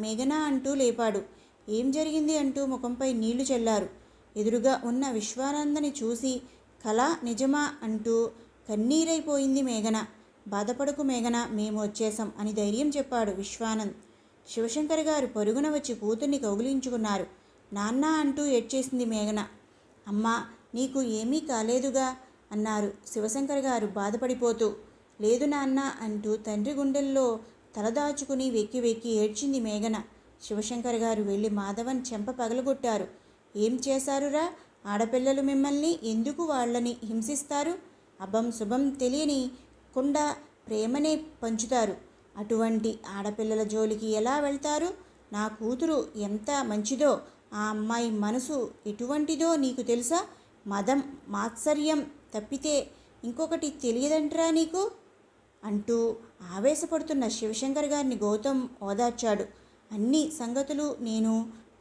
మేఘనా అంటూ లేపాడు. ఏం జరిగింది అంటూ ముఖంపై నీళ్లు చల్లారు. ఎదురుగా ఉన్న విశ్వానందని చూసి కళ నిజమా అంటూ కన్నీరైపోయింది మేఘన. బాధపడకు మేఘన, మేము వచ్చేసాం అని ధైర్యం చెప్పాడు విశ్వానంద్. శివశంకర్ గారు పరుగున వచ్చి కూతుర్ని కౌగిలించుకున్నారు. నాన్న అంటూ ఏడ్చేసింది మేఘన. అమ్మా, నీకు ఏమీ కాలేదుగా అన్నారు శివశంకర్ గారు బాధపడిపోతూ. లేదు నాన్న అంటూ తండ్రి గుండెల్లో తలదాచుకుని వెక్కి వెక్కి ఏడ్చింది మేఘన. శివశంకర్ గారు వెళ్ళి మాధవన్ చెంప పగలగొట్టారు. ఏం చేశారురా? ఆడపిల్లలు మిమ్మల్ని ఎందుకు వాళ్ళని హింసిస్తారు? అభం శుభం తెలియని కుండ ప్రేమనే పంచుతారు. అటువంటి ఆడపిల్లల జోలికి ఎలా వెళ్తారు? నా కూతురు ఎంత మంచిదో, ఆ అమ్మాయి మనసు ఎటువంటిదో నీకు తెలుసా? మదం మాత్సర్యం తప్పితే ఇంకొకటి తెలియదంటరా నీకు అంటూ ఆవేశపడుతున్న శివశంకర్ గారిని గౌతమ్ ఓదార్చాడు. అన్ని సంగతులు నేను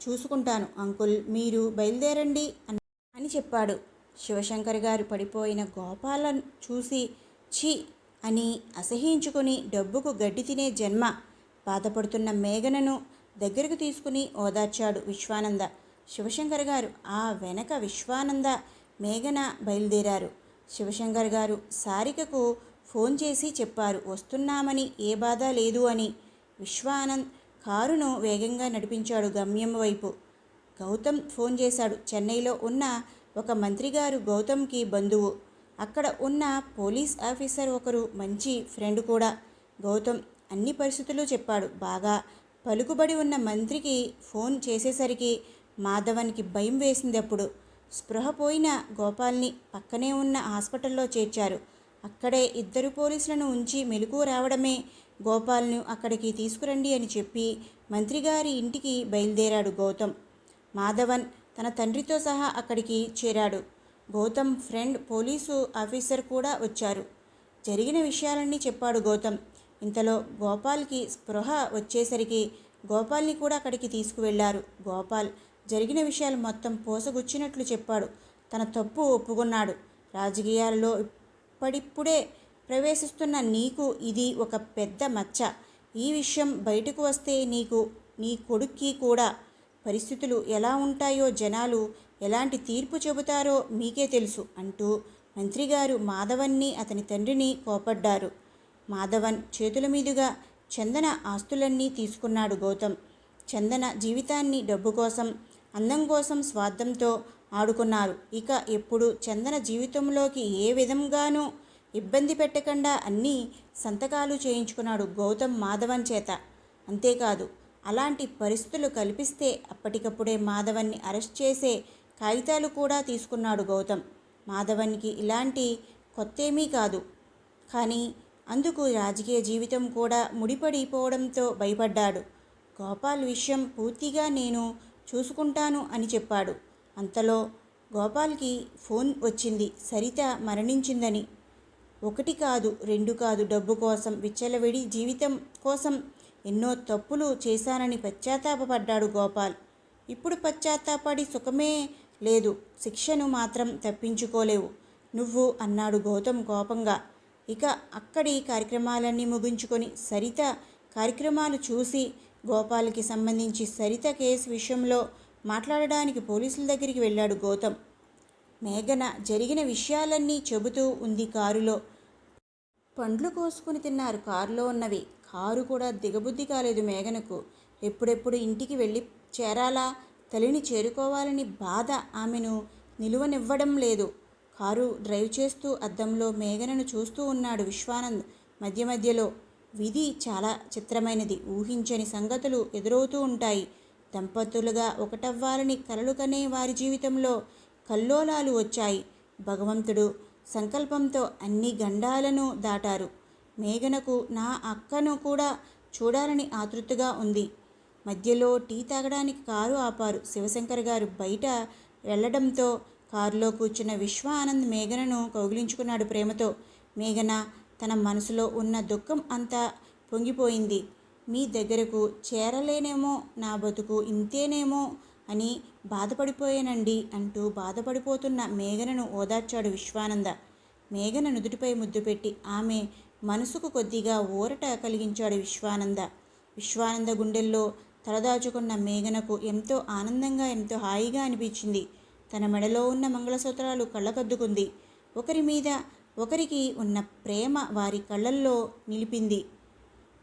చూసుకుంటాను అంకుల్, మీరు బయలుదేరండి అని చెప్పాడు. శివశంకర్ గారు పడిపోయిన గోపాలను చూసి ఛీ అని అసహించుకుని డబ్బుకు గడ్డి తినే జన్మ బాధపడుతున్న మేఘనను దగ్గరకు తీసుకుని ఓదార్చాడు విశ్వానంద. శివశంకర్ గారు ఆ వెనక విశ్వానంద మేఘన బయలుదేరారు. శివశంకర్ గారు సారికకు ఫోన్ చేసి చెప్పారు వస్తున్నామని, ఏ బాధ లేదు అని. విశ్వానంద్ కారును వేగంగా నడిపించాడు గమ్యం వైపు. గౌతమ్ ఫోన్ చేశాడు. చెన్నైలో ఉన్న ఒక మంత్రిగారు గౌతమ్కి బంధువు. అక్కడ ఉన్న పోలీస్ ఆఫీసర్ ఒకరు మంచి ఫ్రెండ్ కూడా. గౌతమ్ అన్ని పరిస్థితులు చెప్పాడు. బాగా పలుకుబడి ఉన్న మంత్రికి ఫోన్ చేసేసరికి మాధవన్కి భయం వేసింది. అప్పుడు స్పృహ పోయిన గోపాల్ని పక్కనే ఉన్న హాస్పిటల్లో చేర్చారు. అక్కడే 2 పోలీసులను ఉంచి మెలకువ రావడమే గోపాల్ను అక్కడికి తీసుకురండి అని చెప్పి మంత్రిగారి ఇంటికి బయలుదేరాడు గౌతమ్. మాధవన్ తన తండ్రితో సహా అక్కడికి చేరాడు. గౌతమ్ ఫ్రెండ్ పోలీసు ఆఫీసర్ కూడా వచ్చారు. జరిగిన విషయాలన్నీ చెప్పాడు గౌతమ్. ఇంతలో గోపాల్కి స్పృహ వచ్చేసరికి గోపాల్ని కూడా అక్కడికి తీసుకువెళ్లారు. గోపాల్ జరిగిన విషయాలు మొత్తం పోసగుచ్చినట్లు చెప్పాడు. తన తప్పు ఒప్పుకున్నాడు. రాజకీయాల్లో ఇప్పుడిప్పుడే ప్రవేశిస్తున్న నీకు ఇది ఒక పెద్ద మచ్చ. ఈ విషయం బయటకు వస్తే నీకు, నీ కొడుక్కి కూడా పరిస్థితులు ఎలా ఉంటాయో, జనాలు ఎలాంటి తీర్పు చెబుతారో మీకే తెలుసు అంటూ మంత్రిగారు మాధవన్ని అతని తండ్రిని కోపడ్డారు. మాధవన్ చేతుల మీదుగా చందన ఆస్తులన్నీ తీసుకున్నాడు గౌతమ్. చందన జీవితాన్ని డబ్బు కోసం, అందం కోసం స్వార్థంతో ఆడుకున్నారు. ఇక ఎప్పుడు చందన జీవితంలోకి ఏ విధంగానూ ఇబ్బంది పెట్టకుండా అన్నీ సంతకాలు చేయించుకున్నాడు గౌతమ్ మాధవన్ చేత. అంతేకాదు, అలాంటి పరిస్థితులు కల్పిస్తే అప్పటికప్పుడే మాధవన్ని అరెస్ట్ చేసే కాగితాలు కూడా తీసుకున్నాడు గౌతమ్. మాధవన్కి ఇలాంటి కొత్తేమీ కాదు. కానీ అందుకు రాజకీయ జీవితం కూడా ముడిపడిపోవడంతో భయపడ్డాడు. గోపాల్ విషయం పూర్తిగా నేను చూసుకుంటాను అని చెప్పాడు. అంతలో గోపాల్కి ఫోన్ వచ్చింది, సరిత మరణించిందని. ఒకటి కాదు, రెండు కాదు, డబ్బు కోసం, విచ్చలవిడి జీవితం కోసం ఎన్నో తప్పులు చేశానని పశ్చాత్తాపపడ్డాడు గోపాల్. ఇప్పుడు పశ్చాత్తాపడి సుఖమే లేదు, శిక్షను మాత్రం తప్పించుకోలేవు నువ్వు అన్నాడు గౌతమ్ కోపంగా. ఇక అక్కడి కార్యక్రమాలన్నీ ముగించుకొని సరిత కార్యక్రమాలు చూసి గోపాల్కి సంబంధించి సరిత కేసు విషయంలో మాట్లాడడానికి పోలీసుల దగ్గరికి వెళ్ళాడు గౌతమ్. మేఘన జరిగిన విషయాలన్నీ చెబుతూ ఉంది కారులో. పండ్లు కోసుకుని తిన్నారు కారులో ఉన్నవి. కారు కూడా దిగబుద్ధి కాలేదు మేఘనకు. ఎప్పుడెప్పుడు ఇంటికి వెళ్ళి చేరాలా, తల్లిని చేరుకోవాలని బాధ ఆమెను నిలువనివ్వడం లేదు. కారు డ్రైవ్ చేస్తూ అద్దంలో మేఘనను చూస్తూ ఉన్నాడు విశ్వానంద్. మధ్య మధ్యలో విధి చాలా చిత్రమైనది. ఊహించని సంగతులు ఎదురవుతూ ఉంటాయి. దంపతులుగా ఒకటవ్వాలని కలలు కనే వారి జీవితంలో కల్లోలాలు వచ్చాయి. భగవంతుడు సంకల్పంతో అన్ని గండాలను దాటారు. మేఘనకు నా అక్కను కూడా చూడాలని ఆతృతగా ఉంది. మధ్యలో టీ తాగడానికి కారు ఆపారు. శివశంకర్ గారు బయట వెళ్లడంతో కారులో కూర్చున్న విశ్వానంద్ మేఘనను కౌగిలించుకున్నాడు ప్రేమతో. మేఘన తన మనసులో ఉన్న దుఃఖం అంతా పొంగిపోయింది. మీ దగ్గరకు చేరలేనేమో, నా బతుకు ఇంతేనేమో అని బాధపడిపోయానండి అంటూ బాధపడిపోతున్న మేఘనను ఓదార్చాడు విశ్వానంద. మేఘన నుదుటిపై ముద్దు పెట్టి ఆమె మనసుకు కొద్దిగా ఊరట కలిగించాడు విశ్వానంద. విశ్వానంద గుండెల్లో తలదాచుకున్న మేఘనకు ఎంతో ఆనందంగా, ఎంతో హాయిగా అనిపించింది. తన మెడలో ఉన్న మంగళసూత్రాలు కళ్ళకద్దుకుంది. ఒకరి మీద ఒకరికి ఉన్న ప్రేమ వారి కళ్ళల్లో నిలిపింది.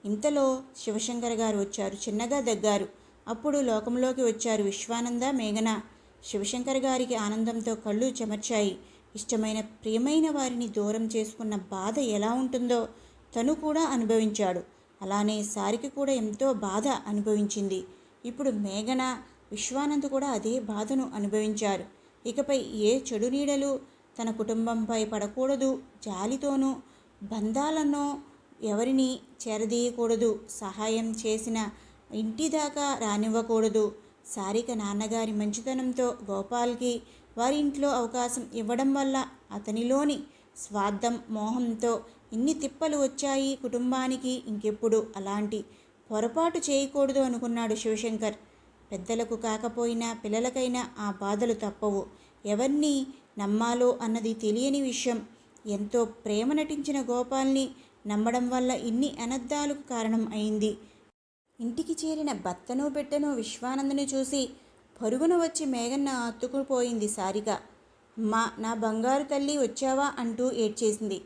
ఇంతలో శివశంకర్ గారు వచ్చారు. చిన్నగా దగ్గారు. అప్పుడు లోకంలోకి వచ్చారు విశ్వానంద, మేఘన. శివశంకర్ గారికి ఆనందంతో కళ్ళు చెమర్చాయి. ఇష్టమైన ప్రియమైన వారిని దూరం చేసుకున్న బాధ ఎలా ఉంటుందో తను కూడా అనుభవించాడు. అలానే సారిక కూడా ఎంతో బాధ అనుభవించింది. ఇప్పుడు మేఘన, విశ్వానంద్ కూడా అదే బాధను అనుభవించారు. ఇకపై ఏ చెడు నీడలు తన కుటుంబంపై పడకూడదు. జాలితోనూ బంధాలనో ఎవరిని చేరదీయకూడదు. సహాయం చేసిన ఇంటి దాకా రానివ్వకూడదు. సారిక నాన్నగారి మంచితనంతో గోపాల్కి వారి ఇంట్లో అవకాశం ఇవ్వడం వల్ల అతనిలోని స్వార్థం, మోహంతో ఇన్ని తిప్పలు వచ్చాయి కుటుంబానికి. ఇంకెప్పుడు అలాంటి పొరపాటు చేయకూడదు అనుకున్నాడు శివశంకర్. పెద్దలకు కాకపోయినా పిల్లలకైనా ఆ బాధలు తప్పవు. ఎవరిని నమ్మాలో అన్నది తెలియని విషయం. ఎంతో ప్రేమ నటించిన గోపాల్ని నమ్మడం వల్ల ఇన్ని అనర్థాలకు కారణం అయింది. ఇంటికి చేరిన భర్తను బిడ్డను విశ్వానందుని చూసి పరుగున వచ్చి మేఘన్న హత్తుకుపోయింది సారిక. అమ్మా, నా బంగారు తల్లి వచ్చావా అంటూ ఏడ్చేసింది.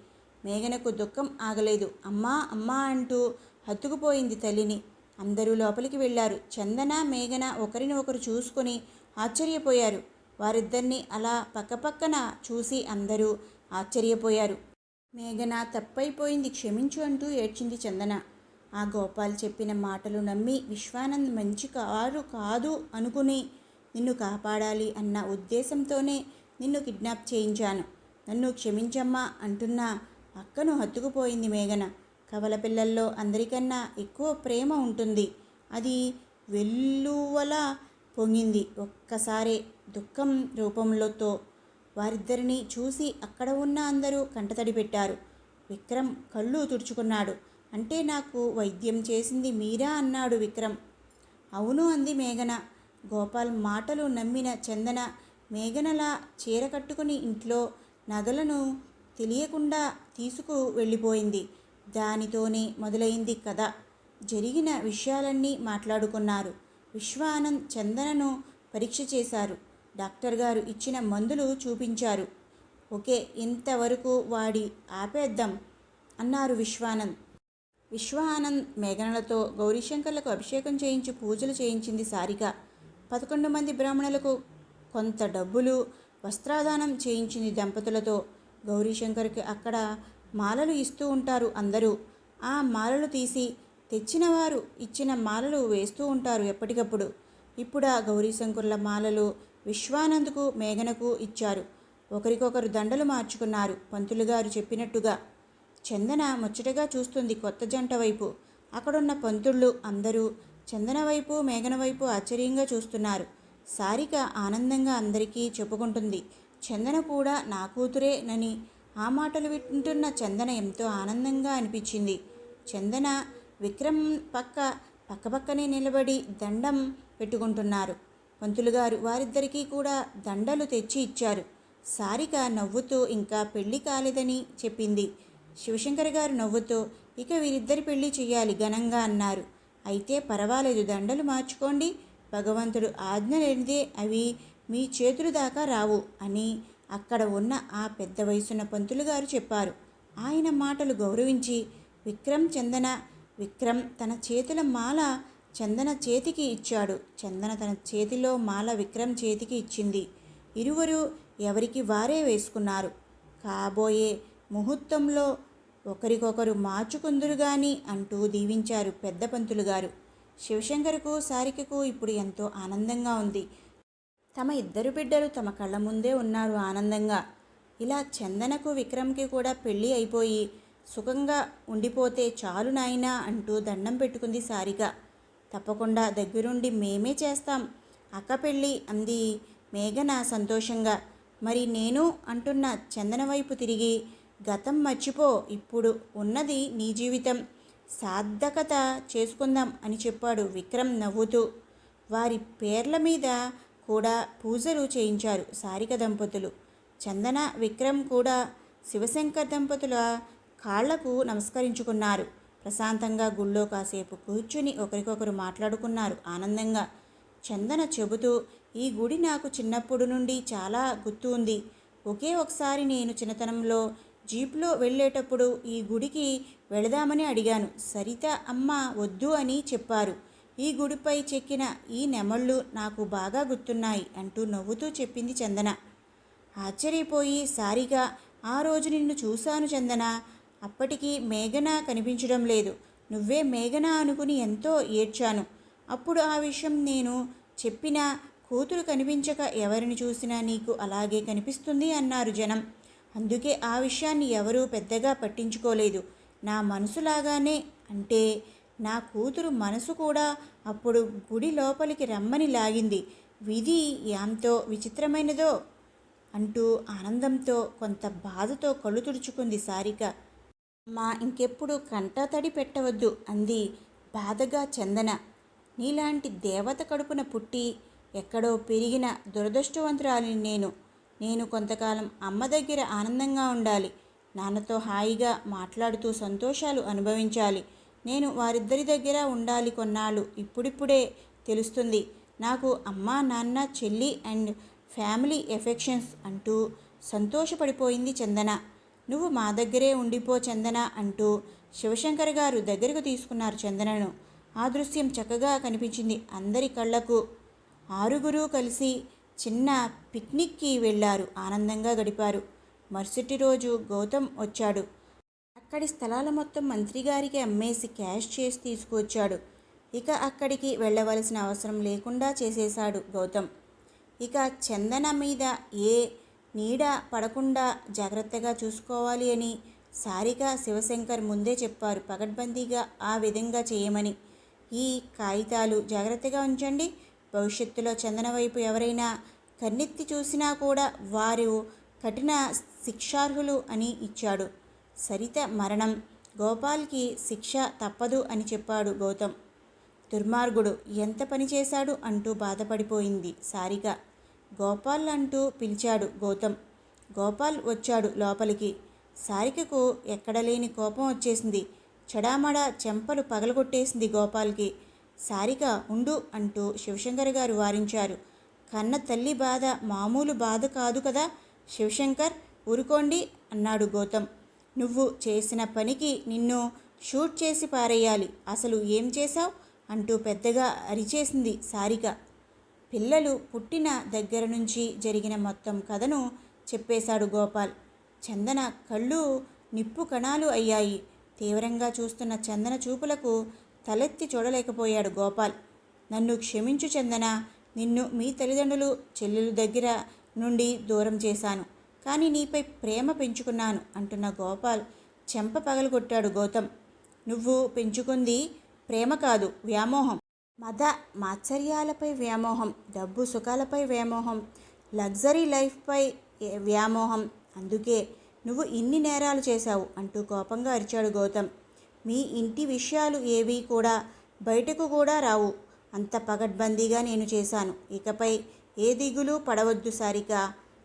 మేఘనకు దుఃఖం ఆగలేదు. అమ్మా అమ్మా అంటూ హత్తుకుపోయింది తల్లిని. అందరూ లోపలికి వెళ్ళారు. చందన, మేఘన ఒకరిని ఒకరు చూసుకొని ఆశ్చర్యపోయారు. వారిద్దరినీ అలా పక్కపక్కన చూసి అందరూ ఆశ్చర్యపోయారు. మేఘన తప్పైపోయింది, క్షమించు అంటూ ఏడ్చింది చందన. ఆ గోపాల్ చెప్పిన మాటలు నమ్మి విశ్వానంద్ మంచి కారు కాదు అనుకుని నిన్ను కాపాడాలి అన్న ఉద్దేశంతోనే నిన్ను కిడ్నాప్ చేయించాను. నన్ను క్షమించమ్మా అంటున్న అక్కను హత్తుకుపోయింది మేఘన. కవల పిల్లల్లో అందరికన్నా ఎక్కువ ప్రేమ ఉంటుంది. అది వెల్లువలా పొంగింది ఒక్కసారే దుఃఖం రూపంలోతో. వారిద్దరినీ చూసి అక్కడ ఉన్న అందరూ కంటతడి పెట్టారు. విక్రమ్ కళ్ళు తుడుచుకున్నాడు. అంటే నాకు వైద్యం చేసింది మీరా అన్నాడు విక్రమ్. అవును అంది మేఘన. గోపాల్ మాటలు నమ్మిన చందన మేఘనలా చీర కట్టుకుని ఇంట్లో నగలను తెలియకుండా తీసుకు వెళ్ళిపోయింది. దానితోనే మొదలైంది కథ. జరిగిన విషయాలన్నీ మాట్లాడుకున్నారు. విశ్వానంద్ చందనను పరీక్ష చేశారు. డాక్టర్ గారు ఇచ్చిన మందులు చూపించారు. ఓకే, ఇంతవరకు వాడి ఆపేద్దాం అన్నారు విశ్వానంద్. విశ్వానంద్ మేఘనలతో గౌరీశంకర్లకు అభిషేకం చేయించి పూజలు చేయించింది సారిక. 11 మంది బ్రాహ్మణులకు కొంత డబ్బులు, వస్త్రాదానం చేయించింది దంపతులతో. గౌరీశంకర్కి అక్కడ మాలలు ఇస్తూ ఉంటారు అందరూ. ఆ మాలలు తీసి తెచ్చినవారు ఇచ్చిన మాలలు వేస్తూ ఉంటారు ఎప్పటికప్పుడు. ఇప్పుడు ఆ గౌరీశంకరుల మాలలు విశ్వానంద్కు మేఘనకు ఇచ్చారు. ఒకరికొకరు దండలు మార్చుకున్నారు పంతులుగారు చెప్పినట్టుగా. చందన ముచ్చటగా చూస్తుంది కొత్త జంట వైపు. అక్కడున్న పంతుళ్ళు అందరూ చందన వైపు మేఘన వైపు ఆశ్చర్యంగా చూస్తున్నారు. సారిక ఆనందంగా అందరికీ చెప్పుకుంటుంది. చందన కూడా నా కూతురే నని. ఆ మాటలు వింటున్న చందన ఎంతో ఆనందంగా అనిపించింది. చందన విక్రమ్ పక్కపక్కనే నిలబడి దండం పెట్టుకుంటున్నారు. పంతులుగారు వారిద్దరికీ కూడా దండలు తెచ్చి ఇచ్చారు. సారిక నవ్వుతూ ఇంకా పెళ్లి కాలేదని చెప్పింది. శివశంకర్ గారు నవ్వుతూ ఇక వీరిద్దరి పెళ్లి చెయ్యాలి ఘనంగా అన్నారు. అయితే పర్వాలేదు, దండలు మార్చుకోండి, భగవంతుడు ఆజ్ఞ లేనిదే అవి మీ చేతులు దాకా రావు అని అక్కడ ఉన్న ఆ పెద్ద వయసున్న పంతులుగారు చెప్పారు. ఆయన మాటలు గౌరవించి విక్రమ్ తన చేతుల మాల చందన చేతికి ఇచ్చాడు. చందన తన చేతిలో మాల విక్రమ్ చేతికి ఇచ్చింది. ఇరువురు ఎవరికి వారే వేసుకున్నారు. కాబోయే ముహూర్తంలో ఒకరికొకరు మార్చుకుందురు గాని అంటూ దీవించారు పెద్ద పంతులుగారు. శివశంకర్కు సారికకు ఇప్పుడు ఎంతో ఆనందంగా ఉంది. తమ ఇద్దరు బిడ్డలు తమ కళ్ళ ముందే ఉన్నారు ఆనందంగా. ఇలా చందనకు విక్రమ్కి కూడా పెళ్ళి అయిపోయి సుఖంగా ఉండిపోతే చాలు నాయనా అంటూ దండం పెట్టుకుంది సారిక. తప్పకుండా దగ్గరుండి మేమే చేస్తాం అక్క పెళ్ళి అంది మేఘన సంతోషంగా. మరి నేను అంటున్న చందన వైపు తిరిగి గతం మర్చిపో, ఇప్పుడు ఉన్నది నీ జీవితం, సార్థకత చేసుకుందాం అని చెప్పాడు విక్రమ్ నవ్వుతూ. వారి పేర్ల మీద కూడా పూజలు చేయించారు సారిక దంపతులు. చందన విక్రమ్ కూడా శివశంకర్ దంపతుల కాళ్లకు నమస్కరించుకున్నారు. ప్రశాంతంగా గుళ్ళో కాసేపు కూర్చుని ఒకరికొకరు మాట్లాడుకున్నారు ఆనందంగా. చందన చెబుతూ ఈ గుడి నాకు చిన్నప్పుడు నుండి చాలా గుర్తు ఉంది. ఒకే ఒకసారి నేను చిన్నతనంలో జీప్లో వెళ్ళేటప్పుడు ఈ గుడికి వెళదామని అడిగాను. సరిత అమ్మ వద్దు అని చెప్పారు. ఈ గుడిపై చెక్కిన ఈ నెమళ్ళు నాకు బాగా గుర్తున్నాయి అంటూ నవ్వుతూ చెప్పింది చందన. ఆశ్చర్యపోయి సారిక ఆ రోజు నిన్ను చూశాను చందన, అప్పటికి మేఘన కనిపించడం లేదు. నువ్వే మేఘన అనుకుని ఎంతో ఏడ్చాను. అప్పుడు ఆ విషయం నేను చెప్పినా కూతురు కనిపించక ఎవరిని చూసినా నీకు అలాగే కనిపిస్తుంది అన్నారు జనం. అందుకే ఆ విషయాన్ని ఎవరూ పెద్దగా పట్టించుకోలేదు. నా మనసులాగానే అంటే నా కూతురు మనసు కూడా అప్పుడు గుడి లోపలికి రమ్మని లాగింది. విధి యాంతో విచిత్రమైనదో అంటూ ఆనందంతో కొంత బాధతో కళ్ళు తుడుచుకుంది సారిక. మా ఇంకెప్పుడు కంటతడి పెట్టవద్దు అంది బాధగా చందన. నీలాంటి దేవత కడుపున పుట్టి ఎక్కడో పెరిగిన దురదృష్టవంతురాలిని నేను కొంతకాలం అమ్మ దగ్గర ఆనందంగా ఉండాలి. నాన్నతో హాయిగా మాట్లాడుతూ సంతోషాలు అనుభవించాలి. నేను వారిద్దరి దగ్గర ఉండాలి కొన్నాళ్ళు. ఇప్పుడిప్పుడే తెలుస్తుంది నాకు అమ్మ నాన్న చెల్లి అండ్ ఫ్యామిలీ ఎఫెక్షన్స్ అంటూ సంతోషపడిపోయింది చందన. నువ్వు మా దగ్గరే ఉండిపో చందన అంటూ శివశంకర్ గారు దగ్గరకు తీసుకున్నారు చందనను. ఆ దృశ్యం చక్కగా కనిపించింది అందరి కళ్ళకు. ఆరుగురు కలిసి చిన్న పిక్నిక్కి వెళ్ళారు. ఆనందంగా గడిపారు. మరుసటి రోజు గౌతమ్ వచ్చాడు. అక్కడి స్థలాల మొత్తం మంత్రిగారికి అమ్మేసి క్యాష్ చేసి తీసుకువచ్చాడు. ఇక అక్కడికి వెళ్ళవలసిన అవసరం లేకుండా చేసేశాడు గౌతమ్. ఇక చందన మీద ఏ నీడ పడకుండా జాగ్రత్తగా చూసుకోవాలి అని సారిక శివశంకర్ ముందే చెప్పారు పకడ్బందీగా ఆ విధంగా చేయమని. ఈ కాగితాలు జాగ్రత్తగా ఉంచండి. భవిష్యత్తులో చందన వైపు ఎవరైనా కన్నెత్తి చూసినా కూడా వారు కఠిన శిక్షార్హులు అని ఇచ్చాడు. సరిత మరణం గోపాల్కి శిక్ష తప్పదు అని చెప్పాడు గౌతమ్. దుర్మార్గుడు ఎంత పని చేశాడు అంటూ బాధపడిపోయింది సారిక. గోపాల్ అంటూ పిలిచాడు గౌతమ్. గోపాల్ వచ్చాడు లోపలికి. సారికకు ఎక్కడలేని కోపం వచ్చేసింది. చెడామడా చెంపలు పగలగొట్టేసింది గోపాల్కి. సారిక ఉండు అంటూ శివశంకర్ గారు వారించారు. కన్న తల్లి బాధ మామూలు బాధ కాదు కదా శివశంకర్, ఊరుకోండి అన్నాడు గౌతమ్. నువ్వు చేసిన పనికి నిన్ను షూట్ చేసి పారేయాలి. అసలు ఏం చేశావు అంటూ పెద్దగా అరిచేసింది సారిక. పిల్లలు పుట్టిన దగ్గర నుంచి జరిగిన మొత్తం కథను చెప్పేశాడు గోపాల్. చందన కళ్ళు నిప్పు కణాలు అయ్యాయి. తీవ్రంగా చూస్తున్న చందన చూపులకు తలెత్తి చూడలేకపోయాడు గోపాల్. నన్ను క్షమించు చందన. నిన్ను మీ తల్లిదండ్రులు చెల్లెలు దగ్గర నుండి దూరం చేశాను. కానీ నీపై ప్రేమ పెంచుకున్నాను అంటున్న గోపాల్ చెంప పగలగొట్టాడు గౌతమ్. నువ్వు పెంచుకుంది ప్రేమ కాదు, వ్యామోహం. మద మాత్సర్యాలపై వ్యామోహం, డబ్బు సుఖాలపై వ్యామోహం, లగ్జరీ లైఫ్పై వ్యామోహం. అందుకే నువ్వు ఇన్ని నేరాలు చేశావు అంటూ కోపంగా అరిచాడు గౌతమ్. మీ ఇంటి విషయాలు ఏవీ కూడా బయటకు కూడా రావు. అంత పగడ్బందీగా నేను చేశాను. ఇకపై ఏ దిగులు పడవద్దు సారిక.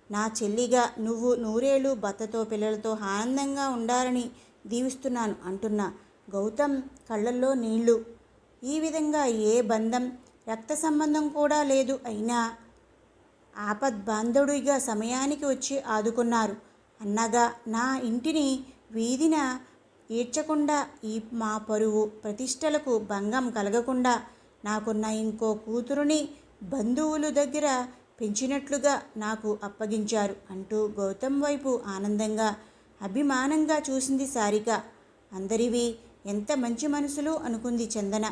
నా చెల్లిగా నువ్వు నూరేళ్ళు భర్తతో పిల్లలతో ఆనందంగా ఉండాలని దీవిస్తున్నాను అంటున్న గౌతమ్ కళ్ళల్లో నీళ్లు. ఈ విధంగా ఏ బంధం, రక్త సంబంధం కూడా లేదు. అయినా ఆపద్బాంధవుడిగా సమయానికి వచ్చి ఆదుకున్నారు. అన్నగా నా ఇంటిని వీధిన ఈడ్చకుండా, ఈ మా పరువు ప్రతిష్టలకు భంగం కలగకుండా నాకున్న ఇంకో కూతురుని బంధువుల దగ్గర పెంచినట్లుగా నాకు అప్పగించారు అంటూ గౌతమ్ వైపు ఆనందంగా అభిమానంగా చూసింది సారిక. అందరివి ఎంత మంచి మనసులు అనుకుంది చందన.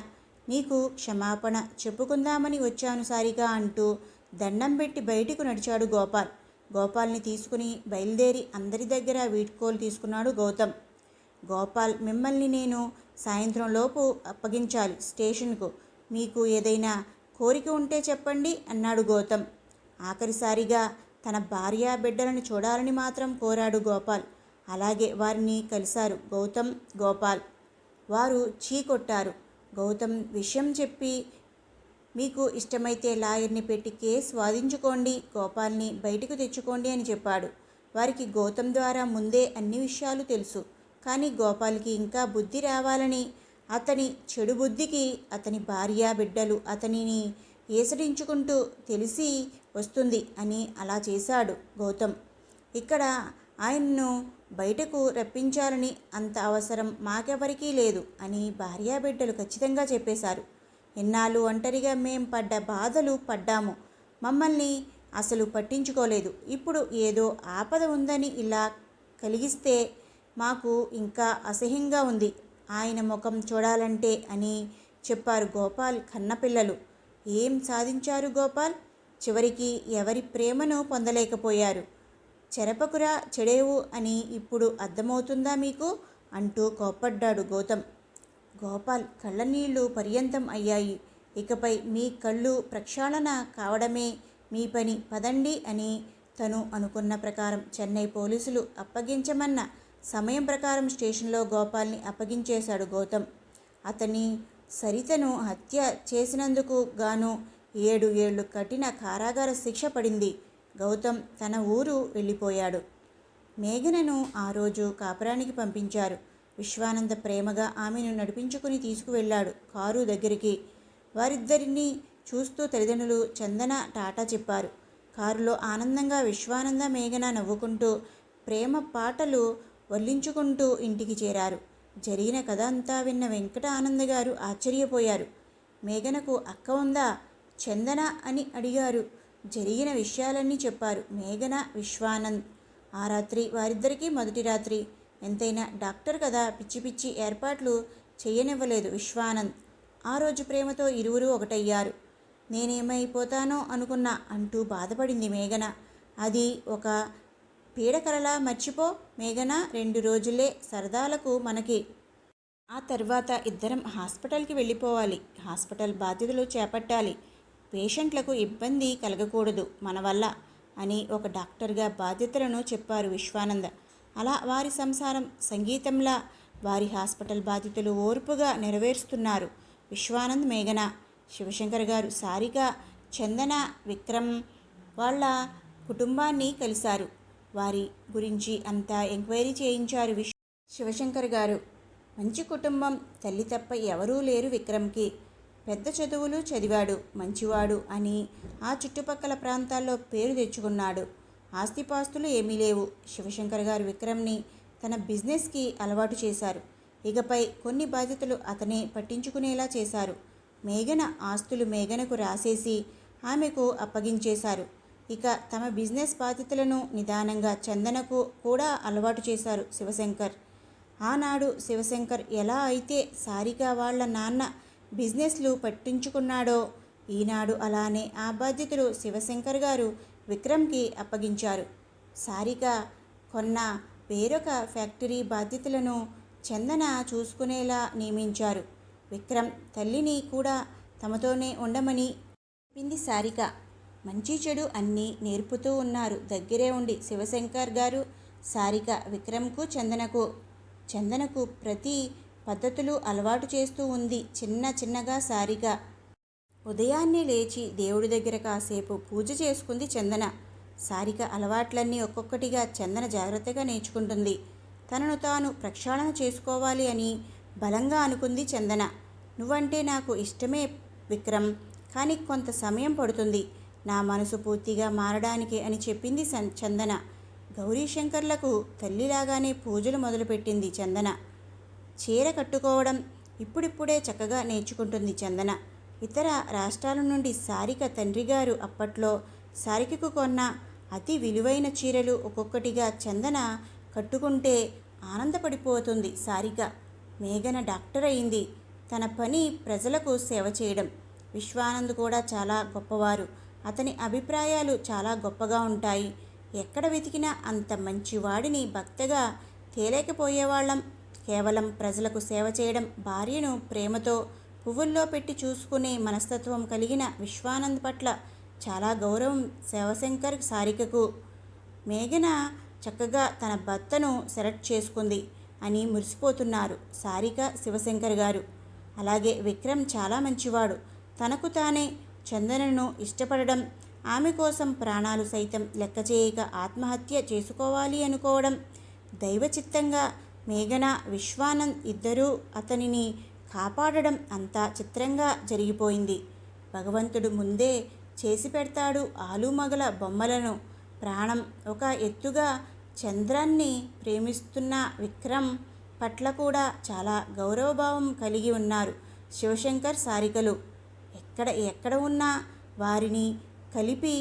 నీకు క్షమాపణ చెప్పుకుందామని వచ్చాను సారిక అంటూ దండం పెట్టి బయటకు నడిచాడు గోపాల్. గోపాల్ని తీసుకుని బయలుదేరి అందరి దగ్గర వీడ్కోలు తీసుకున్నాడు గౌతమ్. గోపాల్, మిమ్మల్ని నేను సాయంత్రంలోపు అప్పగించాలి స్టేషన్కు. మీకు ఏదైనా కోరిక ఉంటే చెప్పండి అన్నాడు గౌతమ్. ఆఖరిసారిగా తన భార్య బిడ్డలను చూడాలని మాత్రం కోరాడు గోపాల్. అలాగే వారిని కలిశారు గౌతమ్, గోపాల్. వారు చీకొట్టారు. గౌతమ్ విషయం చెప్పి, మీకు ఇష్టమైతే లాయర్ని పెట్టి కేసు వాదించుకోండి, గోపాల్ని బయటకు తెచ్చుకోండి అని చెప్పాడు. వారికి గౌతమ్ ద్వారా ముందే అన్ని విషయాలు తెలుసు. కానీ గోపాల్కి ఇంకా బుద్ధి రావాలని, అతని చెడు బుద్ధికి అతని భార్య బిడ్డలు అతనిని ఏసడించుకుంటూ తెలిసి వస్తుంది అని అలా చేశాడు గౌతమ్. ఇక్కడ ఆయన్ను బయటకు రప్పించాలని అంత అవసరం మాకెవరికీ లేదు అని భార్యాబిడ్డలు ఖచ్చితంగా చెప్పేశారు. ఎన్నాళ్ళు ఒంటరిగా మేం పడ్డ బాధలు పడ్డాము. మమ్మల్ని అసలు పట్టించుకోలేదు. ఇప్పుడు ఏదో ఆపద ఉందని ఇలా కలిగిస్తే మాకు ఇంకా అసహ్యంగా ఉంది ఆయన ముఖం చూడాలంటే అని చెప్పారు గోపాల్ కన్నపిల్లలు. ఏం సాధించారు గోపాల్? చివరికి ఎవరి ప్రేమను పొందలేకపోయారు. చెరపకురా చెడేవు అని ఇప్పుడు అర్థమవుతుందా మీకు అంటూ కోప్పడ్డాడు గౌతమ్. గోపాల్ కళ్ళనీళ్లు పర్యంతం అయ్యాయి. ఇకపై మీ కళ్ళు ప్రక్షాళన కావడమే మీ పని, పదండి అని తను అనుకున్న ప్రకారం చెన్నై పోలీసులు అప్పగించమన్న సమయం ప్రకారం స్టేషన్లో గోపాల్ని అప్పగించేశాడు గౌతమ్. అతని సరితను హత్య చేసినందుకు గాను 7 ఏళ్లు కఠిన కారాగార శిక్ష పడింది. గౌతమ్ తన ఊరు వెళ్ళిపోయాడు. మేఘనను ఆ రోజు కాపురానికి పంపించారు. విశ్వానంద ప్రేమగా ఆమెను నడిపించుకుని తీసుకువెళ్ళాడు కారు దగ్గరికి. వారిద్దరినీ చూస్తూ తల్లిదండ్రులు చందన టాటా చెప్పారు. కారులో ఆనందంగా విశ్వానంద మేఘన నవ్వుకుంటూ ప్రేమ పాటలు వల్లించుకుంటూ ఇంటికి చేరారు. జరిగిన కథ అంతా విన్న వెంకట ఆనంద్ గారు ఆశ్చర్యపోయారు. మేఘనకు అక్క ఉందా చందన అని అడిగారు. జరిగిన విషయాలన్నీ చెప్పారు మేఘన, విశ్వానంద్. ఆ రాత్రి వారిద్దరికీ మొదటి రాత్రి. ఎంతైనా డాక్టర్ కదా, పిచ్చి పిచ్చి ఏర్పాట్లు చేయనివ్వలేదు విశ్వానంద్. ఆ రోజు ప్రేమతో ఇరువురు ఒకటయ్యారు. నేనేమైపోతానో అనుకున్నా అంటూ బాధపడింది మేఘన. అది ఒక పీడకలలా మర్చిపో మేఘన, 2 రోజులే సరదాలకు మనకి. ఆ తర్వాత ఇద్దరం హాస్పిటల్కి వెళ్ళిపోవాలి. హాస్పిటల్ బాధ్యతలు చేపట్టాలి. పేషెంట్లకు ఇబ్బంది కలగకూడదు మన వల్ల అని ఒక డాక్టర్గా బాధ్యతలను చెప్పారు విశ్వానంద. అలా వారి సంసారం సంగీతంలా వారి హాస్పిటల్ బాధ్యతలు ఓర్పుగా నెరవేరుస్తున్నారు విశ్వానంద్, మేఘన. శివశంకర్ గారు సారిక, చందన, విక్రమ్ వాళ్ళ కుటుంబాన్ని కలిశారు. వారి గురించి అంతా ఎంక్వైరీ చేయించారు శివశంకర్ గారు. మంచి కుటుంబం, తల్లి తప్ప ఎవరూ లేరు విక్రమ్కి. పెద్ద చదువులు చదివాడు, మంచివాడు అని ఆ చుట్టుపక్కల ప్రాంతాల్లో పేరు తెచ్చుకున్నాడు. ఆస్తిపాస్తులు ఏమీ లేవు. శివశంకర్ గారు విక్రమ్ని తన బిజినెస్కి అలవాటు చేశారు. ఇకపై కొన్ని బాధ్యతలు అతనే పట్టించుకునేలా చేశారు. మేఘన ఆస్తులు మేఘనకు రాసేసి ఆమెకు అప్పగించేశారు. ఇక తమ బిజినెస్ బాధ్యతలను నిదానంగా చందనకు కూడా అలవాటు చేశారు శివశంకర్. ఆనాడు శివశంకర్ ఎలా అయితే సారిక వాళ్ళ నాన్న బిజినెస్లు పట్టించుకున్నాడో ఈనాడు అలానే ఆ బాధ్యతలు శివశంకర్ గారు విక్రమ్కి అప్పగించారు. సారిక కొన్న వేరొక ఫ్యాక్టరీ బాధ్యతలను చందన చూసుకునేలా నియమించారు. విక్రమ్ తల్లిని కూడా తమతోనే ఉండమని చెప్పింది సారిక. మంచి చెడు అన్నీ నేర్పుతూ ఉన్నారు దగ్గరే ఉండి శివశంకర్ గారు. సారిక విక్రమ్కు చందనకు ప్రతి పద్ధతులు అలవాటు చేస్తూ ఉంది. చిన్నగా సారిక ఉదయాన్నే లేచి దేవుడి దగ్గర కాసేపు పూజ చేసుకుంది చందన. సారిక అలవాట్లన్నీ ఒక్కొక్కటిగా చందన జాగ్రత్తగా నేర్చుకుంటుంది. తనను తాను ప్రక్షాళన చేసుకోవాలి అని బలంగా అనుకుంది చందన. నువ్వంటే నాకు ఇష్టమే విక్రమ్, కానీ కొంత సమయం పడుతుంది నా మనసు పూర్తిగా మారడానికి అని చెప్పింది చందన. గౌరీశంకర్లకు తల్లిలాగానే పూజలు మొదలుపెట్టింది చందన. చీర కట్టుకోవడం ఇప్పుడిప్పుడే చక్కగా నేర్చుకుంటుంది చందన. ఇతర రాష్ట్రాల నుండి సారిక తండ్రిగారు అప్పట్లో సారికకు కొన్న అతి విలువైన చీరలు ఒక్కొక్కటిగా చందన కట్టుకుంటే ఆనందపడిపోతుంది సారిక. మేఘన డాక్టర్ అయింది. తన పని ప్రజలకు సేవ చేయడం. విశ్వానంద్ కూడా చాలా గొప్పవారు. అతని అభిప్రాయాలు చాలా గొప్పగా ఉంటాయి. ఎక్కడ వెతికినా అంత మంచివాడిని భక్తగా తేలేకపోయేవాళ్ళం. కేవలం ప్రజలకు సేవ చేయడం, భార్యను ప్రేమతో పువ్వుల్లో పెట్టి చూసుకునే మనస్తత్వం కలిగిన విశ్వానంద్ పట్ల చాలా గౌరవం శివశంకర్ సారికకు. మేఘన చక్కగా తన భర్తను సెలెక్ట్ చేసుకుంది అని మురిసిపోతున్నారు సారిక శివశంకర్ గారు. అలాగే విక్రమ్ చాలా మంచివాడు. తనకు తానే చందనను ఇష్టపడడం, ఆమె కోసం ప్రాణాలు సైతం లెక్క చేయక ఆత్మహత్య చేసుకోవాలి అనుకోవడం దైవచిత్తంగా మేఘన విశ్వానంద్ ఇద్దరూ అతనిని కాపాడడం అంతా చిత్రంగా జరిగిపోయింది. భగవంతుడు ముందే చేసి పెడతాడు ఆలుమగల బొమ్మలను. ప్రాణం ఒక ఎత్తుగా చంద్రాన్ని ప్రేమిస్తున్న విక్రమ్ పట్ల కూడా చాలా గౌరవభావం కలిగి ఉన్నారు శివశంకర్ సారికలు. ఎక్కడ ఉన్నా వారిని కలిపి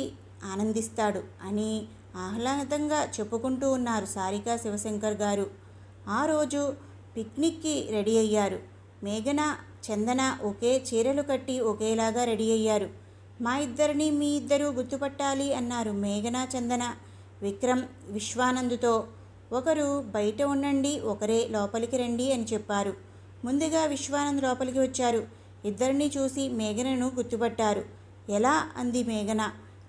ఆనందిస్తాడు అని ఆహ్లాదంగా చెప్పుకుంటూ ఉన్నారు సారిక శివశంకర్ గారు. ఆ రోజు పిక్నిక్కి రెడీ అయ్యారు. మేఘన చందన ఒకే చీరలు కట్టి ఒకేలాగా రెడీ అయ్యారు. మా ఇద్దరిని మీ ఇద్దరూ గుర్తుపట్టాలి అన్నారు మేఘన చందన. విక్రమ్ విశ్వానందుతో ఒకరు బయట ఉండండి, ఒకరే లోపలికి రండి అని చెప్పారు. ముందుగా విశ్వానంద్ లోపలికి వచ్చారు. ఇద్దరిని చూసి మేఘనను గుర్తుపట్టారు. ఎలా అంది మేఘన.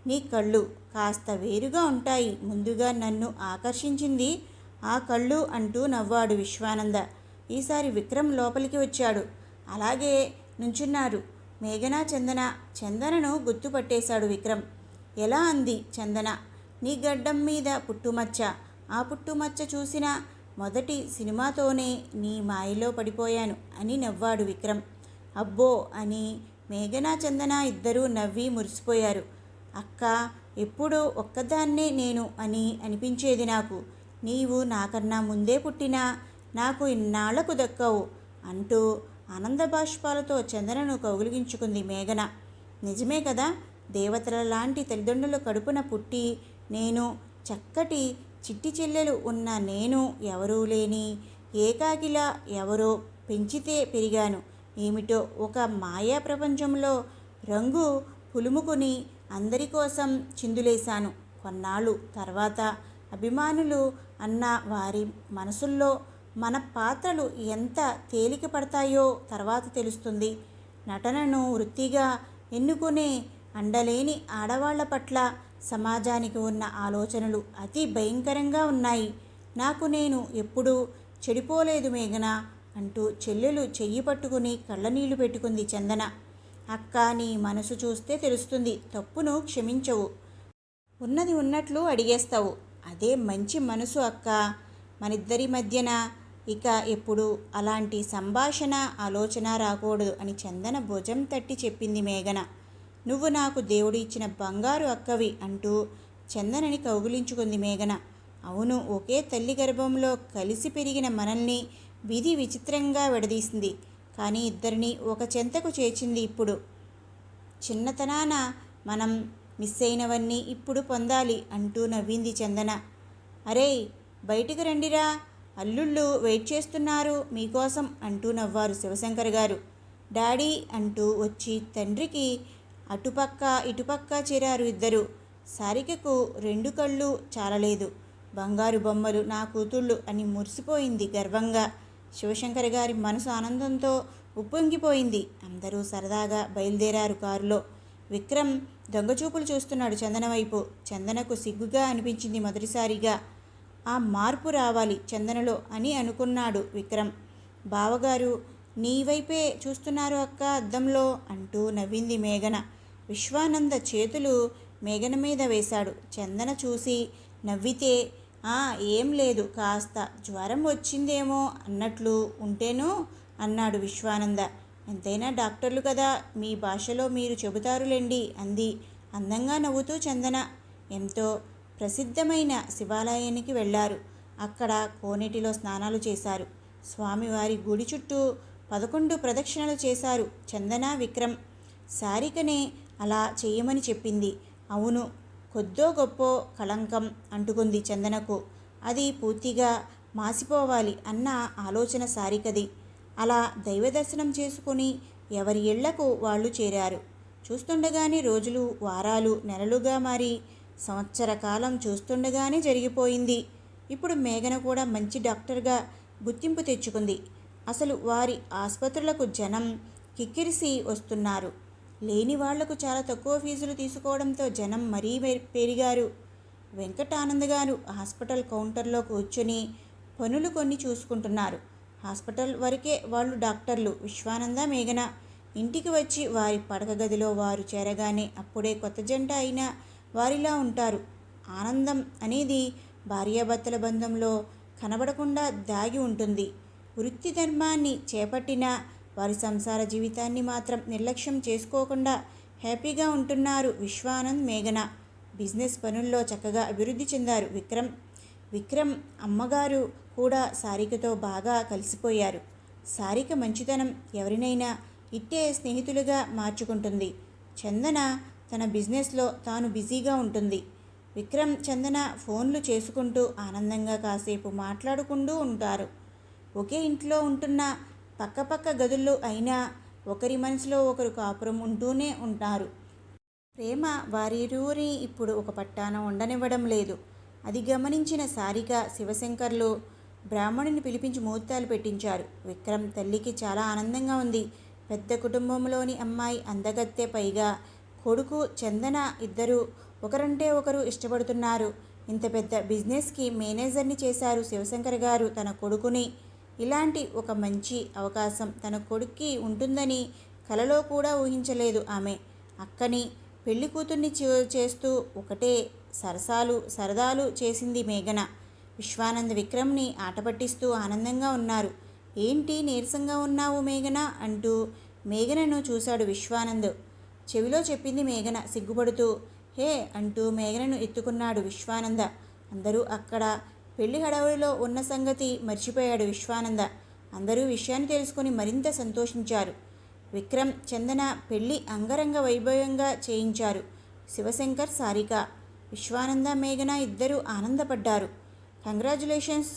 నీ కళ్ళు కాస్త వేరుగా ఉంటాయి. ముందుగా నన్ను ఆకర్షించింది ఆ కళ్ళు అంటూ నవ్వాడు విశ్వానంద. ఈసారి విక్రమ్ లోపలికి వచ్చాడు. అలాగే నుంచున్నారు మేఘన చందనను గుర్తుపట్టేశాడు విక్రమ్. ఎలా అంది చందన. నీ గడ్డం మీద పుట్టుమచ్చ. ఆ పుట్టుమచ్చ చూసిన మొదటి సినిమాతోనే నీ మాయలో పడిపోయాను అని నవ్వాడు విక్రమ్. అబ్బో అని మేఘన చందన ఇద్దరూ నవ్వి మురిసిపోయారు. అక్క, ఎప్పుడూ ఒక్కదాన్నే నేను అని అనిపించేది నాకు. నీవు నాకన్నా ముందే పుట్టినా నాకు ఇన్నాళ్లకు దక్కవు అంటూ ఆనంద బాష్పాలతో చందనను కౌగిలించుకుంది మేఘన. నిజమే కదా, దేవతల లాంటి తల్లిదండ్రుల కడుపున పుట్టి నేను చక్కటి చిట్టి చెల్లెలు ఉన్న నేను ఎవరూ లేని ఏకాకిలా ఎవరో పెంచితే పెరిగాను. ఏమిటో ఒక మాయా ప్రపంచంలో రంగు పులుముకుని అందరి కోసం చిందులేశాను. కొన్నాళ్ళు తర్వాత అభిమానులు అన్న వారి మనసుల్లో మన పాత్రలు ఎంత తేలిక పడతాయో తర్వాత తెలుస్తుంది. నటనను వృత్తిగా ఎన్నుకునే అండలేని ఆడవాళ్ల పట్ల సమాజానికి ఉన్న ఆలోచనలు అతి భయంకరంగా ఉన్నాయి. నాకు నేను ఎప్పుడూ చెడిపోలేదు మేఘన అంటూ చెల్లెలు చెయ్యి పట్టుకుని కళ్ళనీళ్లు పెట్టుకుంది చందన. అక్క, నీ మనసు చూస్తే తెలుస్తుంది. తప్పును క్షమించవు. ఉన్నది ఉన్నట్లు అడిగేస్తావు. అదే మంచి మనసు అక్క. మనిద్దరి మధ్యన ఇక ఎప్పుడు అలాంటి సంభాషణ ఆలోచన రాకూడదు అని చందన భుజం తట్టి చెప్పింది మేఘన. నువ్వు నాకు దేవుడు ఇచ్చిన బంగారు అక్కవి అంటూ చందనని కౌగిలించుకుంది మేఘన. అవును, ఒకే తల్లి గర్భంలో కలిసి పెరిగిన మనల్ని విధి విచిత్రంగా విడదీసింది. కానీ ఇద్దరిని ఒక చెంతకు చేర్చింది ఇప్పుడు. చిన్నతనాన మనం మిస్ అయినవన్నీ ఇప్పుడు పొందాలి అంటూ నవ్వింది చందన. అరే బయటికి రండిరా అల్లుళ్ళు వెయిట్ చేస్తున్నారు మీకోసం అంటూ నవ్వారు శివశంకర్ గారు. డాడీ అంటూ వచ్చి తండ్రికి అటుపక్క ఇటుపక్క చేరారు ఇద్దరు. సారికకు రెండు కళ్ళు చాలలేదు. బంగారు బొమ్మలు నా కూతుళ్ళు అని మురిసిపోయింది గర్వంగా. శివశంకర్ గారి మనసు ఆనందంతో ఉప్పొంగిపోయింది. అందరూ సరదాగా బయలుదేరారు కారులో. విక్రమ్ దొంగచూపులు చూస్తున్నాడు చందన వైపు. చందనకు సిగ్గుగా అనిపించింది మొదటిసారిగా. ఆ మార్పు రావాలి చందనలో అని అనుకున్నాడు విక్రమ్. బావగారు నీ వైపే చూస్తున్నారు అక్క అద్దంలో అంటూ నవ్వింది మేఘన. విశ్వానంద చేతులు మేఘన మీద వేశాడు. చందన చూసి నవ్వితే ఏం లేదు, కాస్త జ్వరం వచ్చిందేమో అన్నట్లు ఉంటేనో అన్నాడు విశ్వానంద. ఎంతైనా డాక్టర్లు కదా, మీ భాషలో మీరు చెబుతారులేండి అంది అందంగా నవ్వుతూ చందన. ఎంతో ప్రసిద్ధమైన శివాలయానికి వెళ్ళారు. అక్కడ కోనేటిలో స్నానాలు చేశారు. స్వామివారి గుడి చుట్టూ 11 ప్రదక్షిణలు చేశారు చందన విక్రమ్. సారికనే అలా చేయమని చెప్పింది. అవును, కొద్దో గొప్పో కళంకం అంటుకుంది చందనకు. అది పూర్తిగా మాసిపోవాలి అన్న ఆలోచన సారికది. అలా దైవదర్శనం చేసుకుని ఎవరి ఇళ్లకు వాళ్ళు చేరారు. చూస్తుండగానే రోజులు వారాలు నెలలుగా మారి సంవత్సర కాలం చూస్తుండగానే జరిగిపోయింది. ఇప్పుడు మేఘన కూడా మంచి డాక్టర్గా గుర్తింపు తెచ్చుకుంది. అసలు వారి ఆసుపత్రులకు జనం కిక్కిరిసి వస్తున్నారు. లేని వాళ్లకు చాలా తక్కువ ఫీజులు తీసుకోవడంతో జనం మరీ పెరిగారు. వెంకటానంద్ గారు హాస్పిటల్ కౌంటర్లో కూర్చొని పనులు కొన్ని చూసుకుంటున్నారు. హాస్పిటల్ వరకే వాళ్ళు డాక్టర్లు విశ్వానంద మేఘన. ఇంటికి వచ్చి వారి పడక గదిలో వారు చేరగానే అప్పుడే కొత్త జంట అయినా వారిలా ఉంటారు. ఆనందం అనేది భార్యాభర్తల బంధంలో కనబడకుండా దాగి ఉంటుంది. వృత్తి ధర్మాన్ని చేపట్టిన వారి సంసార జీవితాన్ని మాత్రం నిర్లక్ష్యం చేసుకోకుండా హ్యాపీగా ఉంటున్నారు విశ్వానంద్ మేఘన. బిజినెస్ పనుల్లో చక్కగా అభివృద్ధి చెందారు విక్రమ్ అమ్మగారు కూడా సారికతో బాగా కలిసిపోయారు. సారిక మంచితనం ఎవరినైనా ఇట్టే స్నేహితులుగా మార్చుకుంటుంది. చందన తన బిజినెస్లో తాను బిజీగా ఉంటుంది. విక్రమ్ చందన ఫోన్లు చేసుకుంటూ ఆనందంగా కాసేపు మాట్లాడుకుంటూ ఉంటారు. ఒకే ఇంట్లో ఉంటున్న పక్కపక్క గదుల్లో అయినా ఒకరి మనసులో ఒకరు కాపురం ఉంటూనే ఉంటారు. ప్రేమ వారిరువురిని ఇప్పుడు ఒక పట్టాన ఉండనివ్వడం లేదు. అది గమనించిన సారిక శివశంకర్లు బ్రాహ్మణుని పిలిపించి ముహూర్తాలు పెట్టించారు. విక్రమ్ తల్లికి చాలా ఆనందంగా ఉంది. పెద్ద కుటుంబంలోని అమ్మాయి అందగత్తె, పైగా కొడుకు చందన, ఇద్దరు ఒకరంటే ఒకరు ఇష్టపడుతున్నారు. ఇంత పెద్ద బిజినెస్కి మేనేజర్ని చేశారు శివశంకర్ గారు తన కొడుకుని. ఇలాంటి ఒక మంచి అవకాశం తన కొడుక్కి ఉంటుందని కలలో కూడా ఊహించలేదు ఆమె. అక్కని పెళ్లి కూతుర్ని చేస్తూ ఒకటే సరదాలు చేసింది మేఘన. విశ్వానంద్ విక్రమ్ని ఆట పట్టిస్తూ ఆనందంగా ఉన్నారు. ఏంటి నీరసంగా ఉన్నావు మేఘన అంటూ మేఘనను చూశాడు విశ్వానంద్. చెవిలో చెప్పింది మేఘన సిగ్గుపడుతూ. హే అంటూ మేఘనను ఎత్తుకున్నాడు విశ్వానంద. అందరూ అక్కడ పెళ్లి హడావుడిలో ఉన్న సంగతి మర్చిపోయాడు విశ్వానంద. అందరూ విషయాన్ని తెలుసుకుని మరింత సంతోషించారు. విక్రమ్ చందన పెళ్లి అంగరంగ వైభవంగా చేయించారు. శివశంకర్, సారిక, విశ్వానంద, మేఘన ఇద్దరూ ఆనందపడ్డారు. కంగ్రాచ్యులేషన్స్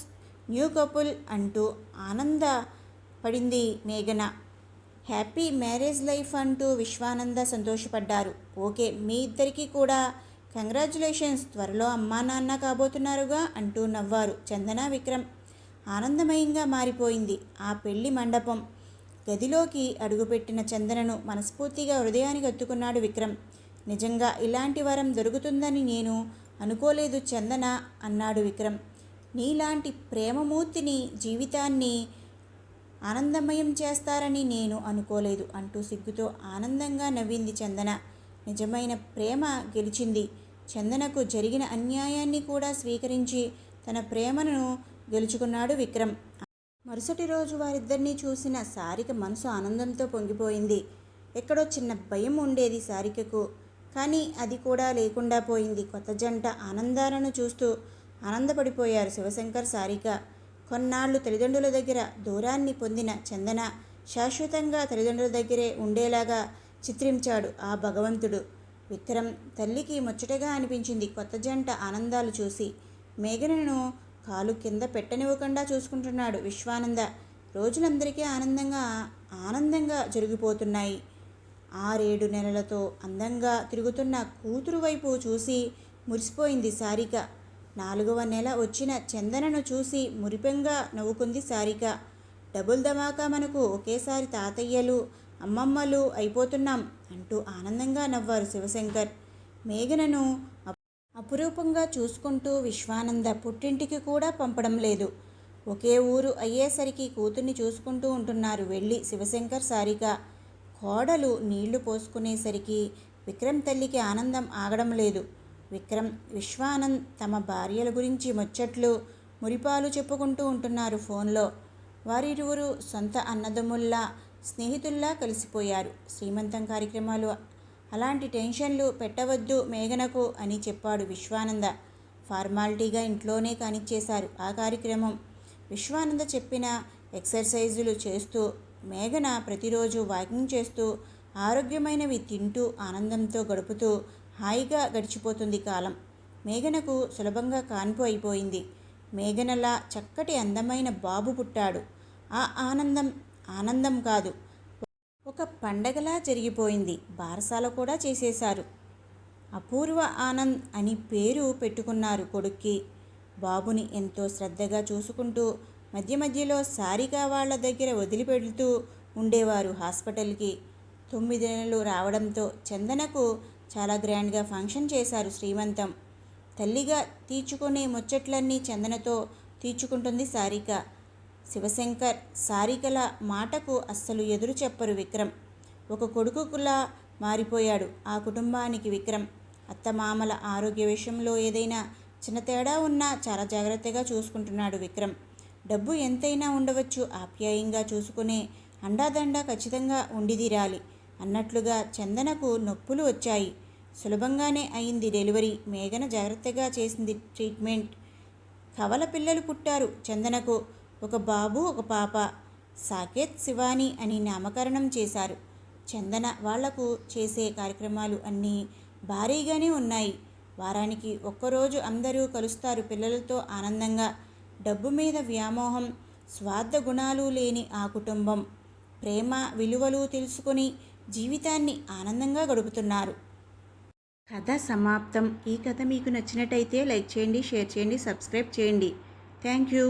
న్యూ కపుల్ అంటూ ఆనందపడింది మేఘన. హ్యాపీ మ్యారేజ్ లైఫ్ అంటూ విశ్వానంద సంతోషపడ్డారు. ఓకే, మీ ఇద్దరికీ కూడా కంగ్రాచ్యులేషన్స్, త్వరలో అమ్మా నాన్న కాబోతున్నారుగా అంటూ నవ్వారు చందన విక్రమ్. ఆనందమయంగా మారిపోయింది ఆ పెళ్లి మండపం. గదిలోకి అడుగుపెట్టిన చందనను మనస్ఫూర్తిగా హృదయానికి హత్తుకున్నాడు విక్రమ్. నిజంగా ఇలాంటి వరం దొరుకుతుందని నేను అనుకోలేదు చందన అన్నాడు విక్రమ్. నీలాంటి ప్రేమమూర్తిని జీవితాన్ని ఆనందమయం చేస్తారని నేను అనుకోలేదు అంటూ సిగ్గుతో ఆనందంగా నవ్వింది చందన. నిజమైన ప్రేమ గెలిచింది. చందనకు జరిగిన అన్యాయాన్ని కూడా స్వీకరించి తన ప్రేమను గెలుచుకున్నాడు విక్రమ్. మరుసటి రోజు వారిద్దరినీ చూసిన సారిక మనసు ఆనందంతో పొంగిపోయింది. ఎక్కడో చిన్న భయం ఉండేది సారికకు, కానీ అది కూడా లేకుండా పోయింది. కొత్త జంట ఆనందాలను చూస్తూ ఆనందపడిపోయారు శివశంకర్, సారిక. కొన్నాళ్ళు తల్లిదండ్రుల దగ్గర దూరాన్ని పొందిన చందన శాశ్వతంగా తల్లిదండ్రుల దగ్గరే ఉండేలాగా చిత్రించాడు ఆ భగవంతుడు. విక్రమ్ తల్లికి ముచ్చటగా అనిపించింది కొత్త జంట ఆనందాలు చూసి. మేఘనను కాలు కింద పెట్టనివ్వకుండా చూసుకుంటున్నాడు విశ్వానంద. రోజులందరికీ ఆనందంగా జరిగిపోతున్నాయి. 6-7 నెలలతో అందంగా తిరుగుతున్న కూతురు వైపు చూసి మురిసిపోయింది సారిక. 4వ నెల వచ్చిన చందనను చూసి మురిపెంగా నవ్వుకుంది సారిక. డబుల్ ధమాకా, మనకు ఒకేసారి తాతయ్యలు అమ్మమ్మలు అయిపోతున్నాం అంటూ ఆనందంగా నవ్వారు శివశంకర్. మేఘనను అపురూపంగా చూసుకుంటూ విశ్వానంద పుట్టింటికి కూడా పంపడం లేదు. ఒకే ఊరు అయ్యేసరికి కూతుర్ని చూసుకుంటూ ఉంటున్నారు వెళ్ళి శివశంకర్ సారిక. కోడలు నీళ్లు పోసుకునేసరికి విక్రమ్ తల్లికి ఆనందం ఆగడం లేదు. విక్రమ్, విశ్వానంద్ తమ భార్యల గురించి ముచ్చట్లు మురిపాలు చెప్పుకుంటూ ఉంటున్నారు ఫోన్లో. వారిరువురు సొంత అన్నదమ్ముల్లా స్నేహితుల్లా కలిసిపోయారు. శ్రీమంతం కార్యక్రమాలు అలాంటి టెన్షన్లు పెట్టవద్దు మేఘనకు అని చెప్పాడు విశ్వానంద. ఫార్మాలిటీగా ఇంట్లోనే కానిచ్చేశారు ఆ కార్యక్రమం. విశ్వానంద చెప్పిన ఎక్సర్సైజులు చేస్తూ మేఘన ప్రతిరోజు వాకింగ్ చేస్తూ ఆరోగ్యమైనవి తింటూ ఆనందంతో గడుపుతూ హాయిగా గడిచిపోతుంది కాలం. మేఘనకు సులభంగా కాన్పు అయిపోయింది. మేఘనలా చక్కటి అందమైన బాబు పుట్టాడు. ఆ ఆనందం కాదు, ఒక పండగలా జరిగిపోయింది. బారసాల కూడా చేసేశారు. అపూర్వ ఆనంద్ అని పేరు పెట్టుకున్నారు కొడుక్కి. బాబుని ఎంతో శ్రద్ధగా చూసుకుంటూ మధ్య మధ్యలో సారిక వాళ్ళ దగ్గర వదిలిపెడుతూ ఉండేవారు హాస్పిటల్కి. 9 నెలలు రావడంతో చందనకు చాలా గ్రాండ్గా ఫంక్షన్ చేశారు శ్రీమంతం. తల్లిగా తీర్చుకునే ముచ్చట్లన్నీ చందనతో తీర్చుకుంటుంది సారిక. శివశంకర్ సారికల మాటకు అస్సలు ఎదురు చెప్పరు విక్రమ్. ఒక కొడుకులా మారిపోయాడు ఆ కుటుంబానికి విక్రమ్. అత్తమామల ఆరోగ్య విషయంలో ఏదైనా చిన్న తేడా ఉన్నా చాలా జాగ్రత్తగా చూసుకుంటున్నాడు విక్రమ్. డబ్బు ఎంతైనా ఉండవచ్చు, ఆప్యాయంగా చూసుకునే అండాదండా ఖచ్చితంగా ఉండిదిరాలి అన్నట్లుగా చందనకు నొప్పులు వచ్చాయి. సులభంగానే అయింది డెలివరీ. మేఘన జాగ్రత్తగా చేసింది ట్రీట్మెంట్. కవల పిల్లలు పుట్టారు చందనకు. ఒక బాబు, ఒక పాప. సాకేత్, శివాని అని నామకరణం చేశారు. చందన వాళ్లకు చేసే కార్యక్రమాలు అన్నీ భారీగానే ఉన్నాయి. వారానికి ఒక్కరోజు అందరూ కలుస్తారు పిల్లలతో ఆనందంగా. డబ్బు మీద వ్యామోహం, స్వార్థ గుణాలు లేని ఆ కుటుంబం ప్రేమ విలువలు తెలుసుకొని జీవితాన్ని ఆనందంగా గడుపుతున్నారు. కథ సమాప్తం. ఈ కథ మీకు నచ్చినట్టయితే లైక్ చేయండి, షేర్ చేయండి, సబ్స్క్రైబ్ చేయండి. Thank you.